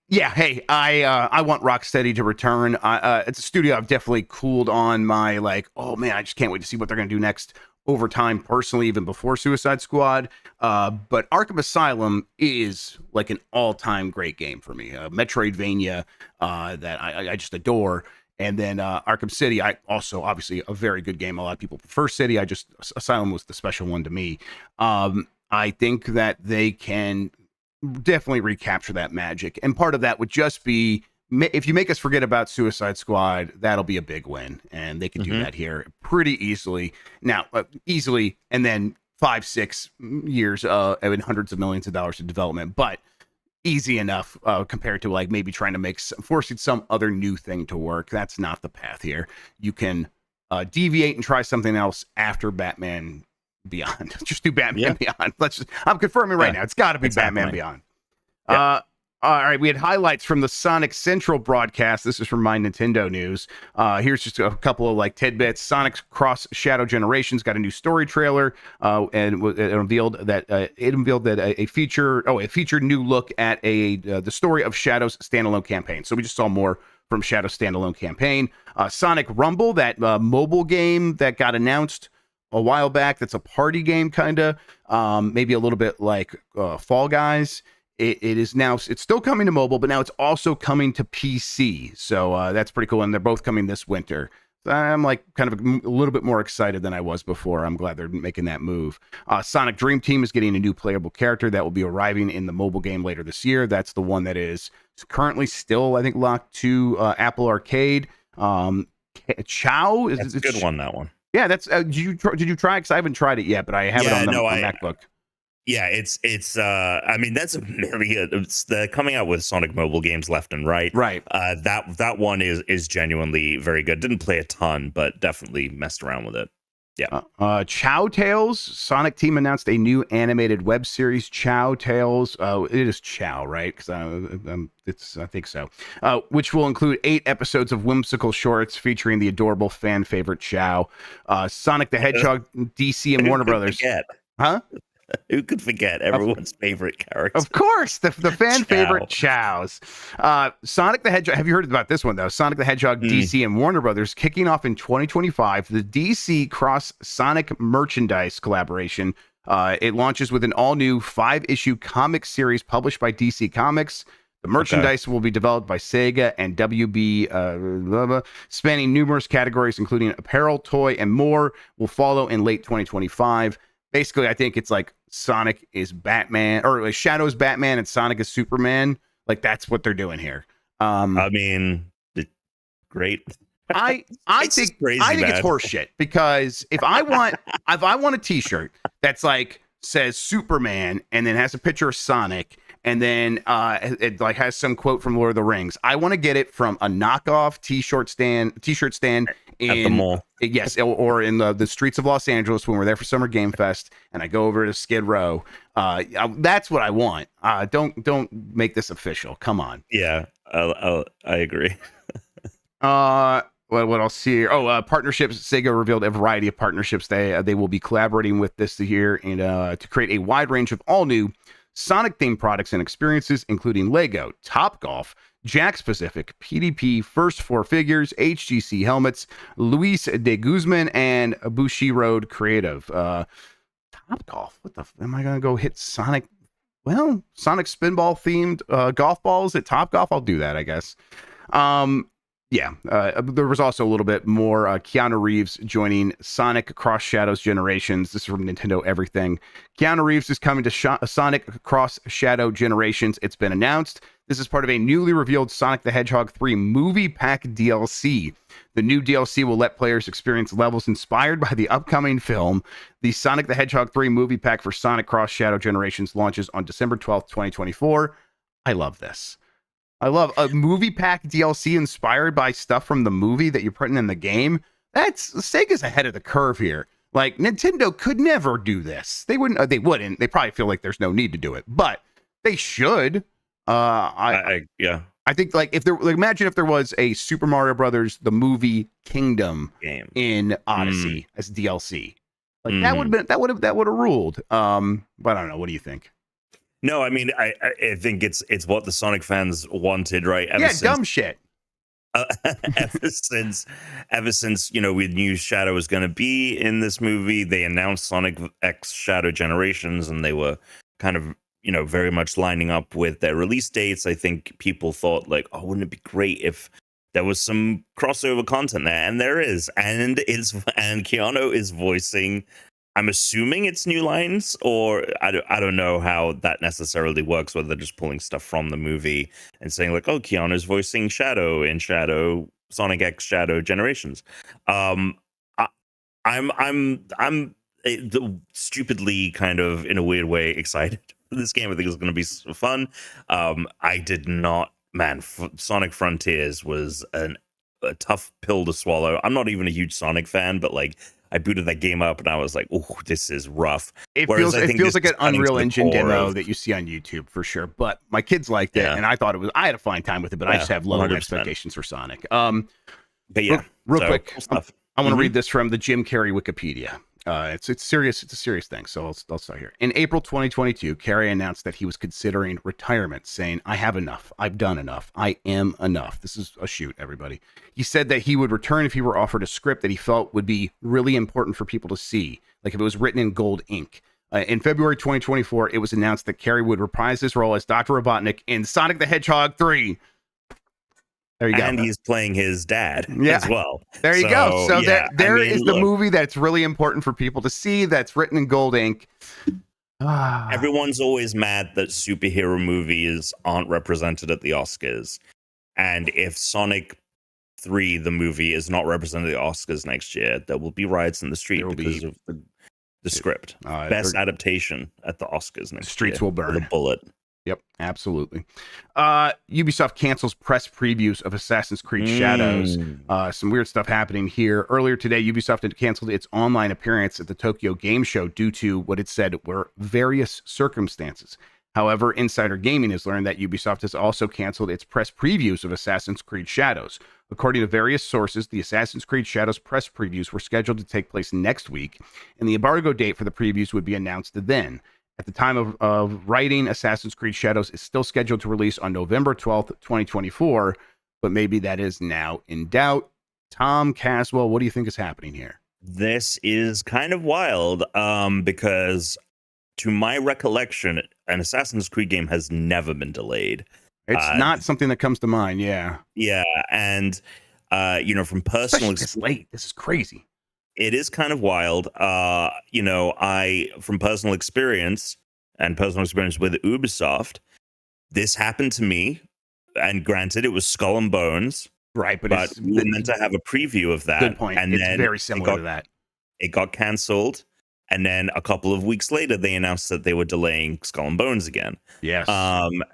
Yeah. Hey, I want Rocksteady to return. It's a studio I've definitely cooled on my like. Oh man, I just can't wait to see what they're going to do next. Over time, personally, even before Suicide Squad. But Arkham Asylum is like an all-time great game for me. Metroidvania that I just adore. And then Arkham City, I also obviously a very good game. A lot of people prefer City. Asylum was the special one to me. I think that they can definitely recapture that magic. And part of that would just be, if you make us forget about Suicide Squad, that'll be a big win. And they can do that here pretty easily. Now, and then 5-6 years and hundreds of millions of dollars of development. But easy enough compared to like maybe trying to forcing some other new thing to work. That's not the path here. You can deviate and try something else after Batman Beyond. Just do Batman Beyond. I'm confirming right now. It's got to be Batman Beyond. All right, we had highlights from the Sonic Central broadcast. This is from My Nintendo News. Here's just a couple of like tidbits. Sonic's Cross Shadow Generations got a new story trailer, and it unveiled that a featured new look at the story of Shadow's standalone campaign. So we just saw more from Shadow's standalone campaign. Sonic Rumble, that mobile game that got announced a while back. That's a party game, kind of, maybe a little bit like Fall Guys. It is now, it's still coming to mobile, but now it's also coming to PC. So that's pretty cool. And they're both coming this winter. I'm like kind of a little bit more excited than I was before. I'm glad they're making that move. Sonic Dream Team is getting a new playable character that will be arriving in the mobile game later this year. That's the one that is currently still, I think, locked to Apple Arcade. Chow is that's a good one. That one. Yeah, that's. Did you try it? Because I haven't tried it yet, but I have it on MacBook. Yeah, it's I mean, that's a million. They're coming out with Sonic mobile games left and right. Right. That one is genuinely very good. Didn't play a ton, but definitely messed around with it. Yeah. Chow Tales. Sonic Team announced a new animated web series, Chow Tales. It is Chow, right? Because I think so. Which will include 8 episodes of whimsical shorts featuring the adorable fan favorite Chow. Sonic the Hedgehog, DC and Warner Brothers. Huh? Who could forget everyone's favorite character? Of course, the fan favorite Chows. Sonic the Hedgehog. Have you heard about this one, though? Sonic the Hedgehog, DC, and Warner Brothers kicking off in 2025. The DC Cross Sonic merchandise collaboration. It launches with an all-new 5-issue comic series published by DC Comics. The merchandise will be developed by Sega and WB, spanning numerous categories, including apparel, toy, and more. Will follow in late 2025. Basically, I think it's like Sonic is Batman, or like Shadow's Batman and Sonic is Superman. Like that's what they're doing here. I mean, great. I think it's horseshit, because if I want a T-shirt that's like says Superman and then has a picture of Sonic and then it like has some quote from Lord of the Rings, I want to get it from a knockoff T-shirt stand in at the mall. Yes, or in the streets of Los Angeles when we're there for Summer Game Fest, and I go over to Skid Row. That's what I want. Don't make this official. Come on. Yeah, I agree. What else here? Oh, partnerships. Sega revealed a variety of partnerships they will be collaborating with this year and to create a wide range of all new Sonic themed products and experiences, including Lego, Topgolf, Jack's Pacific, PDP, First Four Figures, HGC helmets, Luis de Guzman, and Bushiroad Creative. Topgolf. What the? Am I gonna go hit Sonic? Well, Sonic Spinball themed golf balls at Topgolf. I'll do that, I guess. There was also a little bit more Keanu Reeves joining Sonic Cross Shadows Generations. This is from Nintendo Everything. Keanu Reeves is coming to Sonic Cross Shadow Generations. It's been announced. This is part of a newly revealed Sonic the Hedgehog 3 movie pack DLC. The new DLC will let players experience levels inspired by the upcoming film. The Sonic the Hedgehog 3 movie pack for Sonic Cross Shadow Generations launches on December 12th, 2024. I love this. I love a movie pack DLC inspired by stuff from the movie that you're putting in the game. Sega's ahead of the curve here. Like, Nintendo could never do this. They wouldn't. They wouldn't. They probably feel like there's no need to do it, but they should. I think like if there, like, imagine if there was a Super Mario Brothers the movie Kingdom game in Odyssey as DLC. Like that would have ruled. But I don't know. What do you think? No, I mean, I think it's what the Sonic fans wanted, right? Dumb shit. Ever since we knew Shadow was going to be in this movie, they announced Sonic X Shadow Generations, and they were kind of very much lining up with their release dates. I think people thought like, oh, wouldn't it be great if there was some crossover content there? And there is, and Keanu is voicing. I'm assuming it's new lines, or I don't know how that necessarily works, whether they're just pulling stuff from the movie and saying like, oh, Keanu's voicing Shadow in Sonic X Shadow Generations. I'm stupidly kind of in a weird way excited for this game. I think it's going to be fun. I did not, Sonic Frontiers was a tough pill to swallow. I'm not even a huge Sonic fan, but like, I booted that game up and I was like, "Oh, this is rough." It feels like an Unreal Engine demo that you see on YouTube for sure. But my kids liked it, and I thought it was. I had a fine time with it, but I just have low 100%. Expectations for Sonic. But yeah, real quick, cool I want to read this from the Jim Carrey Wikipedia. It's serious. It's a serious thing. So I'll start here. In April 2022, Carrey announced that he was considering retirement, saying, "I have enough. I've done enough. I am enough." This is a shoot, everybody. He said that he would return if he were offered a script that he felt would be really important for people to see, like if it was written in gold ink. In February 2024, it was announced that Carrey would reprise his role as Dr. Robotnik in Sonic the Hedgehog 3. There you go. And he's playing his dad as well. There you go. So there is the movie that's really important for people to see that's written in gold ink. Everyone's always mad that superhero movies aren't represented at the Oscars. And if Sonic 3, the movie, is not represented at the Oscars next year, there will be riots in the street because of the script. Best adaptation at the Oscars next year. Streets will burn. With a bullet. Yep, absolutely. Ubisoft cancels press previews of Assassin's Creed Shadows. Some weird stuff happening here. Earlier today, Ubisoft had canceled its online appearance at the Tokyo Game Show due to what it said were various circumstances. However, Insider Gaming has learned that Ubisoft has also canceled its press previews of Assassin's Creed Shadows. According to various sources, the Assassin's Creed Shadows press previews were scheduled to take place next week, and the embargo date for the previews would be announced then. At the time of writing, Assassin's Creed Shadows is still scheduled to release on November 12th, 2024, but maybe that is now in doubt. Tom Caswell, what do you think is happening here? This is kind of wild because, to my recollection, an Assassin's Creed game has never been delayed. It's not something that comes to mind, yeah. Yeah, and, from personal experience... this late, this is crazy. It is kind of wild. From personal experience with Ubisoft, this happened to me. And granted, it was Skull and Bones. Right, but we were meant to have a preview of that. Good point. And it's then very similar to that. It got canceled. And then a couple of weeks later, they announced that they were delaying Skull and Bones again. Yes.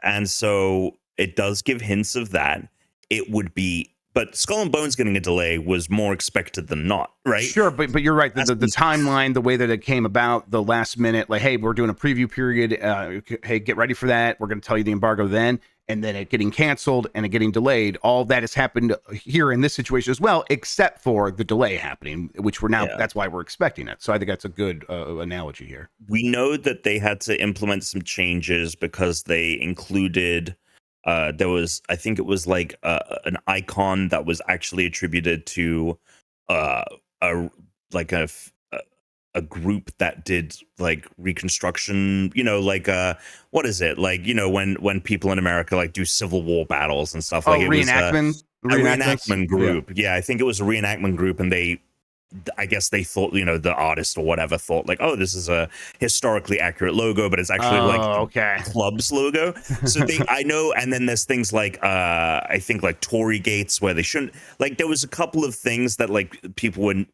And so it does give hints of that. It would be but Skull and Bones getting a delay was more expected than not, right? Sure, but you're right. The timeline, the way that it came about, the last minute, like, hey, we're doing a preview period. Hey, get ready for that. We're going to tell you the embargo then, and then it getting canceled and it getting delayed. All that has happened here in this situation as well, except for the delay happening, which we're now. Yeah. That's why we're expecting it. So I think that's a good analogy here. We know that they had to implement some changes because they included. There was, I think it was like an icon that was actually attributed to a group that did like reconstruction, like what is it, like, when people in America like do Civil War battles and stuff, like it reenactment. Was a reenactment group. Yeah, I think it was a reenactment group, and I guess they thought, the artist or whatever thought like, oh, this is a historically accurate logo, but it's actually the club's logo. So I know. And then there's things like, I think like Tory gates where they shouldn't, like, there was a couple of things that like people were,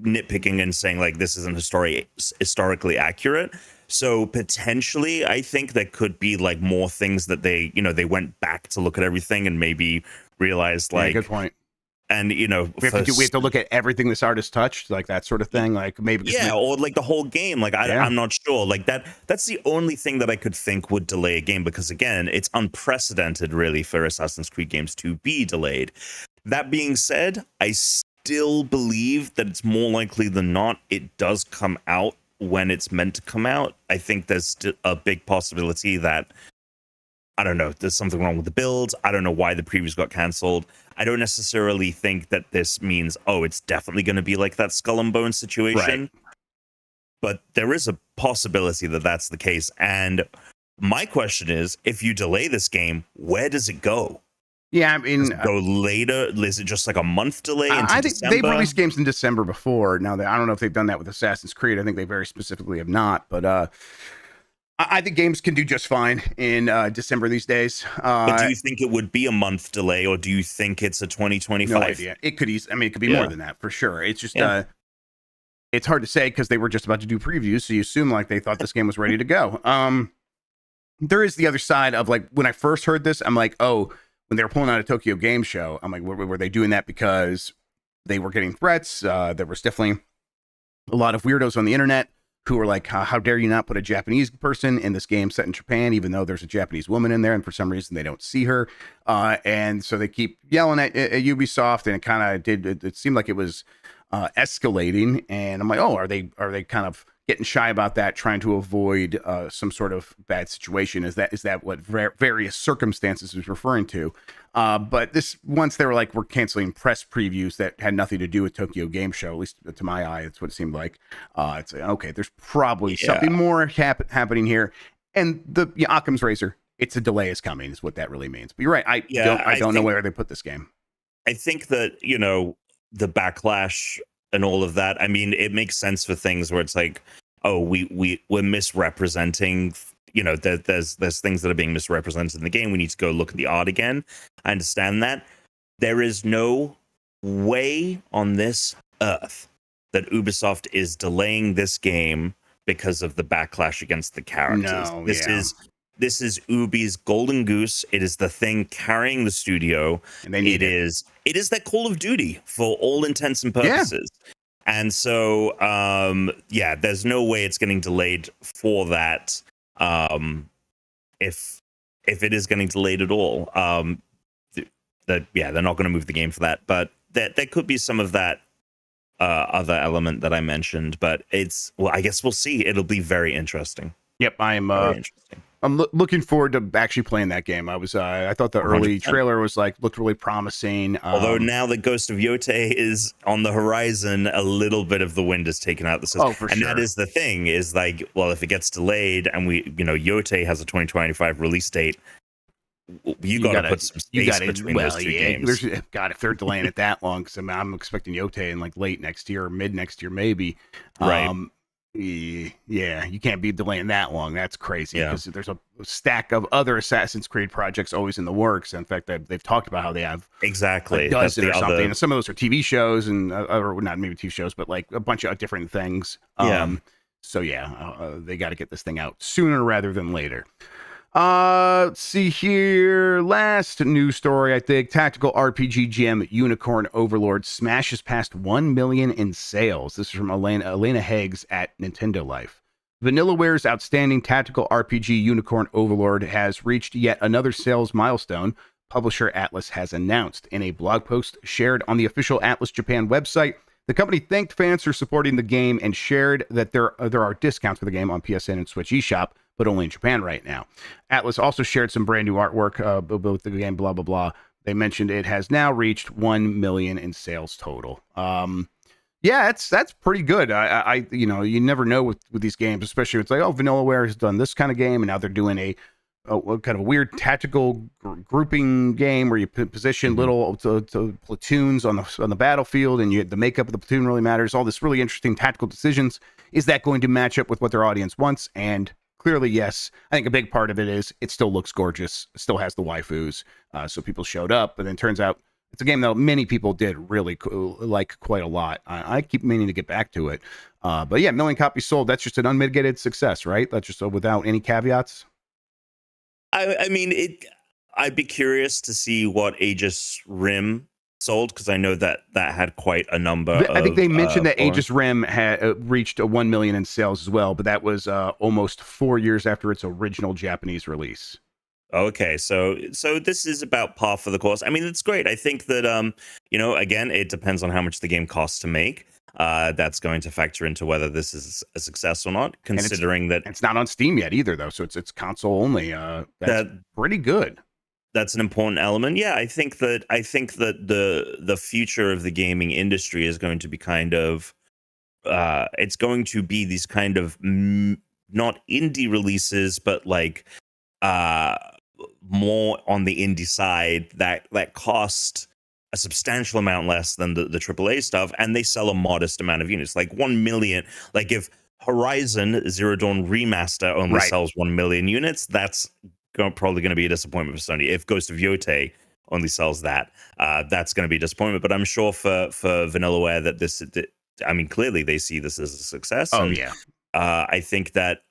nitpicking and saying like, this isn't historically accurate. So potentially I think there could be like more things that they went back to look at everything and maybe realized like, good point. And we have to look at everything this artist touched, like that sort of thing, like maybe or like the whole game, like I'm not sure, like that's the only thing that I could think would delay a game, because again, it's unprecedented really for Assassin's Creed games to be delayed. That being said, I still believe that it's more likely than not it does come out when it's meant to come out. I think there's a big possibility that, I don't know, there's something wrong with the build. I don't know why the previews got canceled. I don't necessarily think that this means, it's definitely going to be like that Skull and Bones situation. Right. But there is a possibility that that's the case. And my question is, if you delay this game, where does it go? Yeah, I mean, does it go later? Is it just like a month delay into I think December? They've released games in December before. Now, I don't know if they've done that with Assassin's Creed. I think they very specifically have not. But I think games can do just fine in December these days. But do you think it would be a month delay, or do you think it's a 2025? No idea. It could it could be more than that for sure. It's just it's hard to say because they were just about to do previews, so you assume like they thought this game was ready to go. There is the other side of like, when I first heard this, I'm like, when they were pulling out a Tokyo Game Show, I'm like, were they doing that because they were getting threats? There was definitely a lot of weirdos on the internet who were like, how dare you not put a Japanese person in this game set in Japan, even though there's a Japanese woman in there, and for some reason they don't see her. And so they keep yelling at Ubisoft, and it kind of it seemed like it was escalating. And I'm like, are they kind of getting shy about that, trying to avoid some sort of bad situation? Is that what various circumstances is referring to? But this, once they were like, we're canceling press previews that had nothing to do with Tokyo Game Show, at least to my eye, that's what it seemed like. It's like, okay, there's probably something more happening here. And the Occam's razor, it's a delay is coming, is what that really means. But you're right, I don't know where they put this game. I think that, the backlash and all of that, I mean, it makes sense for things where it's like, we're misrepresenting, there's things that are being misrepresented in the game. We need to go look at the art again. I understand that. There is no way on this earth that Ubisoft is delaying this game because of the backlash against the characters. No, This is Ubi's golden goose. It is the thing carrying the studio. And it is that Call of Duty for all intents and purposes. Yeah. And so, there's no way it's getting delayed for that. If it is getting delayed at all, they're not going to move the game for that. But there could be some of that other element that I mentioned. But I guess we'll see. It'll be very interesting. Yep, I'm looking forward to actually playing that game. I thought the early 100%. Trailer looked really promising. Although now that Ghost of Yotei is on the horizon, a little bit of the wind is taken out the system. For and sure. That is the thing, is like, well, if it gets delayed and Yotei has a 2025 release date, you got to put some space between those two games. God, if they're delaying it that long, because I'm expecting Yotei in like late next year or mid next year, maybe. Right. Yeah, you can't be delaying that long. That's crazy, because there's a stack of other Assassin's Creed projects always in the works. In fact, they've talked about how they have exactly a dozen or something. And some of those are TV shows, and or not maybe TV shows, but like a bunch of different things. So they got to get this thing out sooner rather than later. Let's see here. Last news story, I think. Tactical RPG gem Unicorn Overlord smashes past 1 million in sales. This is from Elena Heggs at Nintendo Life. Vanillaware's outstanding tactical RPG Unicorn Overlord has reached yet another sales milestone, publisher Atlas has announced. In a blog post shared on the official Atlas Japan website, the company thanked fans for supporting the game and shared that there are discounts for the game on PSN and Switch eShop, but only in Japan right now. Atlas also shared some brand new artwork about the game, blah, blah, blah. They mentioned it has now reached 1 million in sales total. Yeah, that's pretty good. I you know, you never know with these games, especially it's like, oh, Vanillaware has done this kind of game, and now they're doing a kind of a weird tactical grouping game where you position little platoons on the battlefield, and the makeup of the platoon really matters. All this really interesting tactical decisions. Is that going to match up with what their audience wants? And clearly, yes. I think a big part of it is it still looks gorgeous. It still has the waifus, so people showed up. But then it turns out it's a game that many people did really like quite a lot. I keep meaning to get back to it. But yeah, 1 million copies sold. That's just an unmitigated success, right? That's just without any caveats. I mean, I'd be curious to see what Aegis Rim sold, because I know that had quite a number. I think they mentioned that Aegis Rim had reached 1 million in sales as well, but that was almost 4 years after its original Japanese release. Okay, so this is about par for the course. I mean, it's great. I think that you know, again, it depends on how much the game costs to make. That's going to factor into whether this is a success or not, considering that it's not on Steam yet either, though. So it's console only. That's pretty good. That's an important element. Yeah, I think that the future of the gaming industry is going to be kind of it's going to be these kind of not indie releases, but like more on the indie side that cost a substantial amount less than the AAA stuff, and they sell a modest amount of units, like 1 million. Like if Horizon Zero Dawn Remaster only sells 1 million units, that's probably going to be a disappointment for Sony. If Ghost of Yotei only sells that, that's going to be a disappointment. But I'm sure for Vanillaware that I mean, clearly they see this as a success. Oh, and, yeah. I think that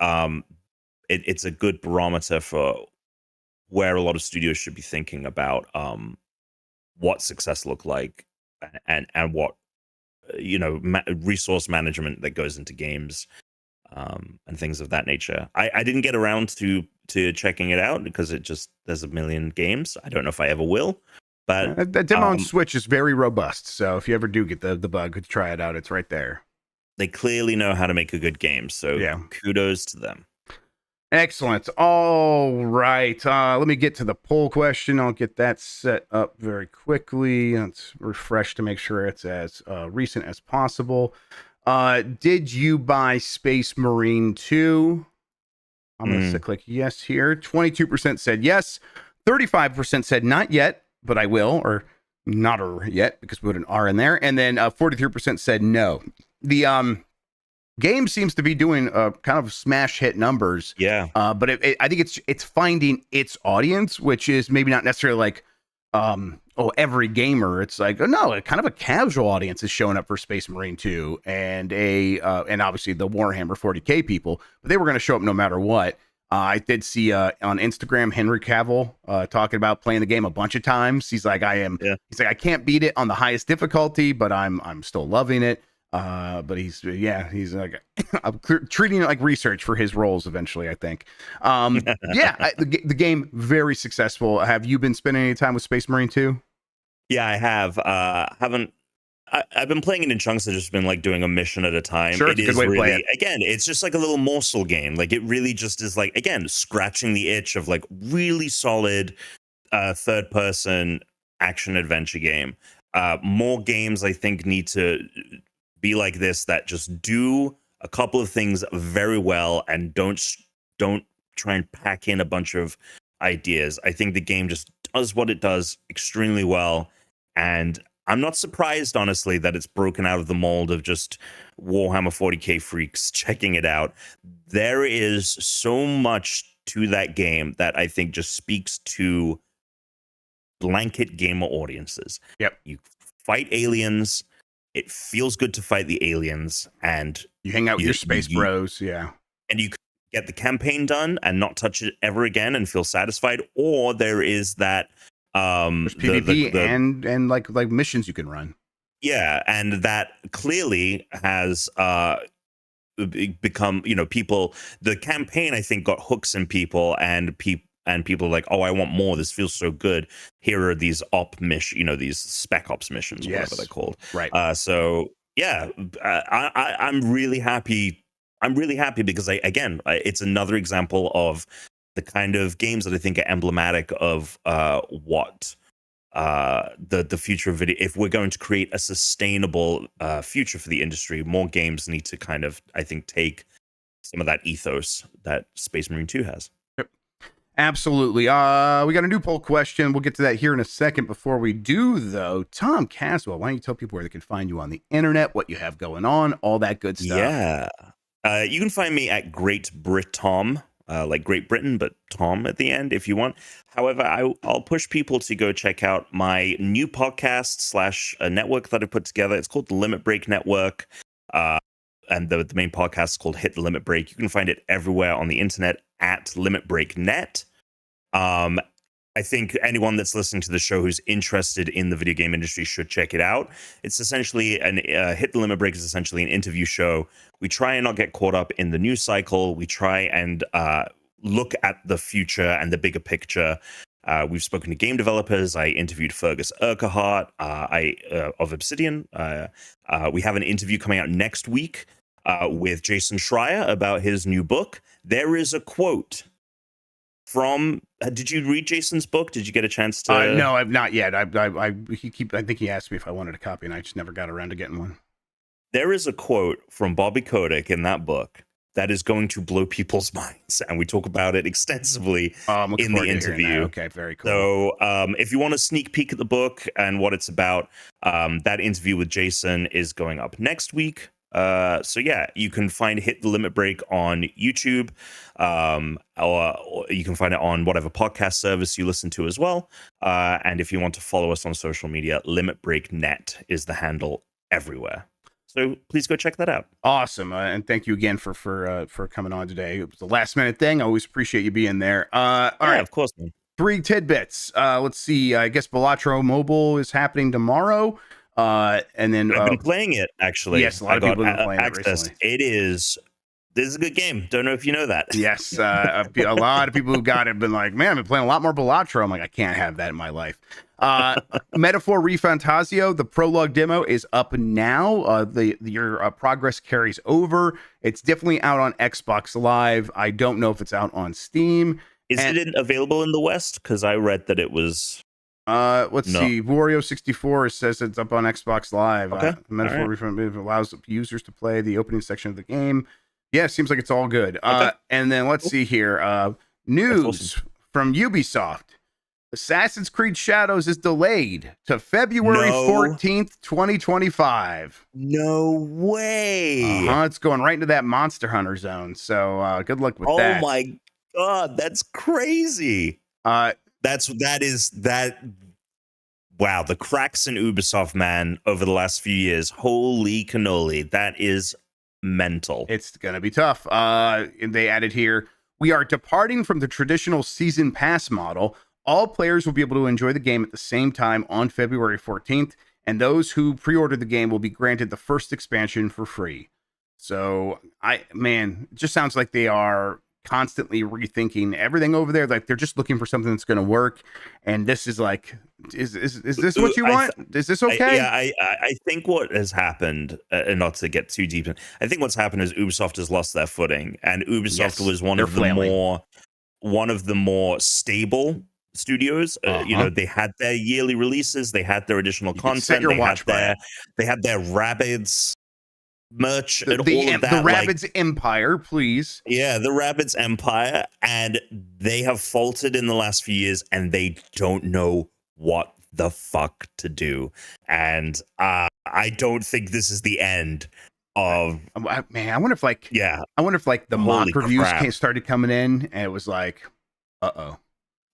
it's a good barometer for where a lot of studios should be thinking about what success look like, and what you know, resource management that goes into games, and things of that nature. I didn't get around to checking it out because there's a million games. I don't know if I ever will, but the demo on Switch is very robust. So if you ever do get the bug to try it out, it's right there. They clearly know how to make a good game. So yeah, kudos to them. Excellent. All right. Let me get to the poll question. I'll get that set up very quickly. Let's refresh to make sure it's as recent as possible. Did you buy Space Marine 2? I'm going to click yes here. 22% said yes. 35% said not yet, but I will, or not yet, because we put an R in there. And then 43% said no. The game seems to be doing kind of smash hit numbers. Yeah. But I think it's finding its audience, which is maybe not necessarily like, every gamer. It's like, no, kind of a casual audience is showing up for Space Marine 2 and and obviously the Warhammer 40K people, but they were going to show up no matter what. I did see on Instagram Henry Cavill talking about playing the game a bunch of times. He's like, he's like, I can't beat it on the highest difficulty, but I'm still loving it. But he's like I'm treating it like research for his roles eventually, I think. The game very successful. Have you been spending any time with Space Marine 2? Yeah, I have. I've been playing it in chunks. I've just been like doing a mission at a time. Sure, it's a good way to play it. Again, it's just like a little morsel game. Like it really just is like, again, scratching the itch of like really solid third person action adventure game. More games I think need to be like this, that just do a couple of things very well and don't try and pack in a bunch of ideas. I think the game just does what it does extremely well, and I'm not surprised, honestly, that it's broken out of the mold of just Warhammer 40K freaks checking it out. There is so much to that game that I think just speaks to blanket gamer audiences. Yep. You fight aliens. It feels good to fight the aliens, and you hang out with your space bros. Yeah. And you get the campaign done and not touch it ever again and feel satisfied, or there is that There's PvP and like missions you can run. yeah, and that clearly has become, people, the campaign I think got hooks in people, and people are like, oh, I want more, this feels so good. Here are these these spec ops missions, or whatever they're called. Right. So yeah, I'm really happy. I'm really happy because it's another example of the kind of games that I think are emblematic of what the future of video. If we're going to create a sustainable future for the industry, more games need to kind of, I think, take some of that ethos that Space Marine 2 has. Yep. Absolutely. We got a new poll question. We'll get to that here in a second. Before we do, though, Tom Caswell, why don't you tell people where they can find you on the internet, what you have going on, all that good stuff? Yeah. You can find me at Great Britom, like Great Britain, but Tom at the end if you want. However, I'll push people to go check out my new podcast / a network that I put together. It's called the Limit Break Network. And the main podcast is called Hit the Limit Break. You can find it everywhere on the internet at Limit Break Net. I think anyone that's listening to the show who's interested in the video game industry should check it out. It's essentially Hit the Limit Break is essentially an interview show. We try and not get caught up in the news cycle. We try and look at the future and the bigger picture. We've spoken to game developers. I interviewed Fergus Urquhart of Obsidian. We have an interview coming out next week with Jason Schreier about his new book. There is a quote from. Did you read Jason's book? Did you get a chance to? No, I've not yet. I think he asked me if I wanted a copy, and I just never got around to getting one. There is a quote from Bobby Kotick in that book that is going to blow people's minds, and we talk about it extensively in the interview. Okay, very cool. So if you want a sneak peek at the book and what it's about, that interview with Jason is going up next week. So yeah, you can find Hit the Limit Break on YouTube, or you can find it on whatever podcast service you listen to as well. And if you want to follow us on social media, Limit Break Net is the handle everywhere. So please go check that out. Awesome, and thank you again for coming on today. It was a last minute thing. I always appreciate you being there. All right, of course, man. 3 tidbits. Let's see. I guess Balatro Mobile is happening tomorrow. And then I've been playing it actually. Yes, a lot of people have been playing it recently. This is a good game. Don't know if you know that. Yes, a lot of people who got it have been like, man, I've been playing a lot more Balatro. I'm like, I can't have that in my life. Metaphor Refantasio, the prologue demo is up now. Your progress carries over. It's definitely out on Xbox Live. I don't know if it's out on Steam. Is it available in the West? Because I read that it was. Let's see. Wario64 says it's up on Xbox Live. Okay. Metaphor Refund allows users to play the opening section of the game. Yeah, seems like it's all good. Okay. And then let's see here. News from Ubisoft. Assassin's Creed Shadows is delayed to February 14th, 2025. No way. It's going right into that Monster Hunter zone. So good luck with that. Oh my God, that's crazy. Wow, the cracks in Ubisoft, man, over the last few years. Holy cannoli. That is mental. It's going to be tough. They added here, we are departing from the traditional season pass model. All players will be able to enjoy the game at the same time on February 14th, and those who pre-order the game will be granted the first expansion for free. So, it just sounds like they are constantly rethinking everything over there. Like they're just looking for something that's going to work. And this is like, is this what you want? Is this okay? I think what has happened, and not to get too deep in, I think what's happened is Ubisoft has lost their footing, and Ubisoft was one of the more stable studios. They had their yearly releases, they had their additional content, they had their Rabbids merch, and all of that. The Rabbids Empire, please. Yeah, the Rabbids Empire, and they have faltered in the last few years, and they don't know what the fuck to do. And I don't think this is the end of. Man, I wonder if the mock reviews started coming in, and it was like, uh-oh.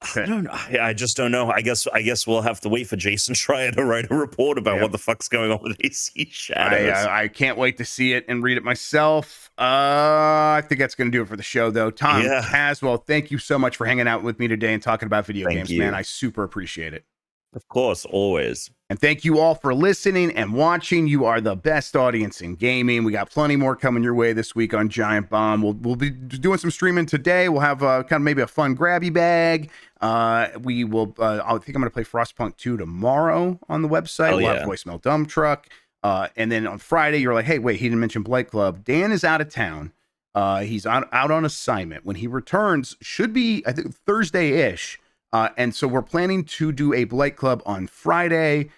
I don't know. I just don't know. I guess we'll have to wait for Jason Schreier to write a report about what the fuck's going on with AC Shadows. I can't wait to see it and read it myself. I think that's going to do it for the show, though. Tom Caswell, thank you so much for hanging out with me today and talking about video games, man. I super appreciate it. Of course, always. And thank you all for listening and watching. You are the best audience in gaming. We got plenty more coming your way this week on Giant Bomb. We'll be doing some streaming today. We'll have kind of maybe a fun grabby bag. We will. I think I'm going to play Frostpunk 2 tomorrow on the website. We'll have Voicemail Dump Truck. And then on Friday, you're like, hey, wait, he didn't mention Blight Club. Dan is out of town. He's out on assignment. When he returns, should be, I think, Thursday-ish. And so we're planning to do a Blight Club on Friday.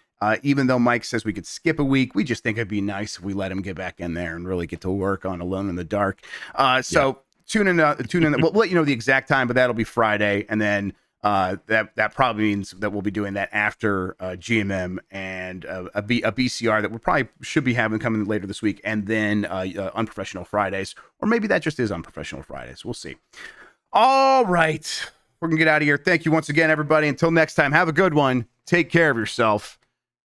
Even though Mike says we could skip a week, we just think it'd be nice if we let him get back in there and really get to work on Alone in the Dark. Tune in. We'll let you know the exact time, but that'll be Friday. And then that probably means that we'll be doing that after GMM and a BCR that we probably should be having coming later this week. And then Unprofessional Fridays, or maybe that just is Unprofessional Fridays. We'll see. All right. We're going to get out of here. Thank you once again, everybody. Until next time, have a good one. Take care of yourself.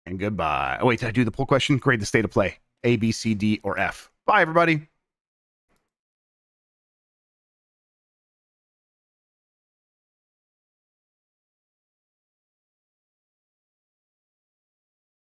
And goodbye. Oh, wait, did I do the poll question? Grade the state of play. A, B, C, D, or F. Bye, everybody.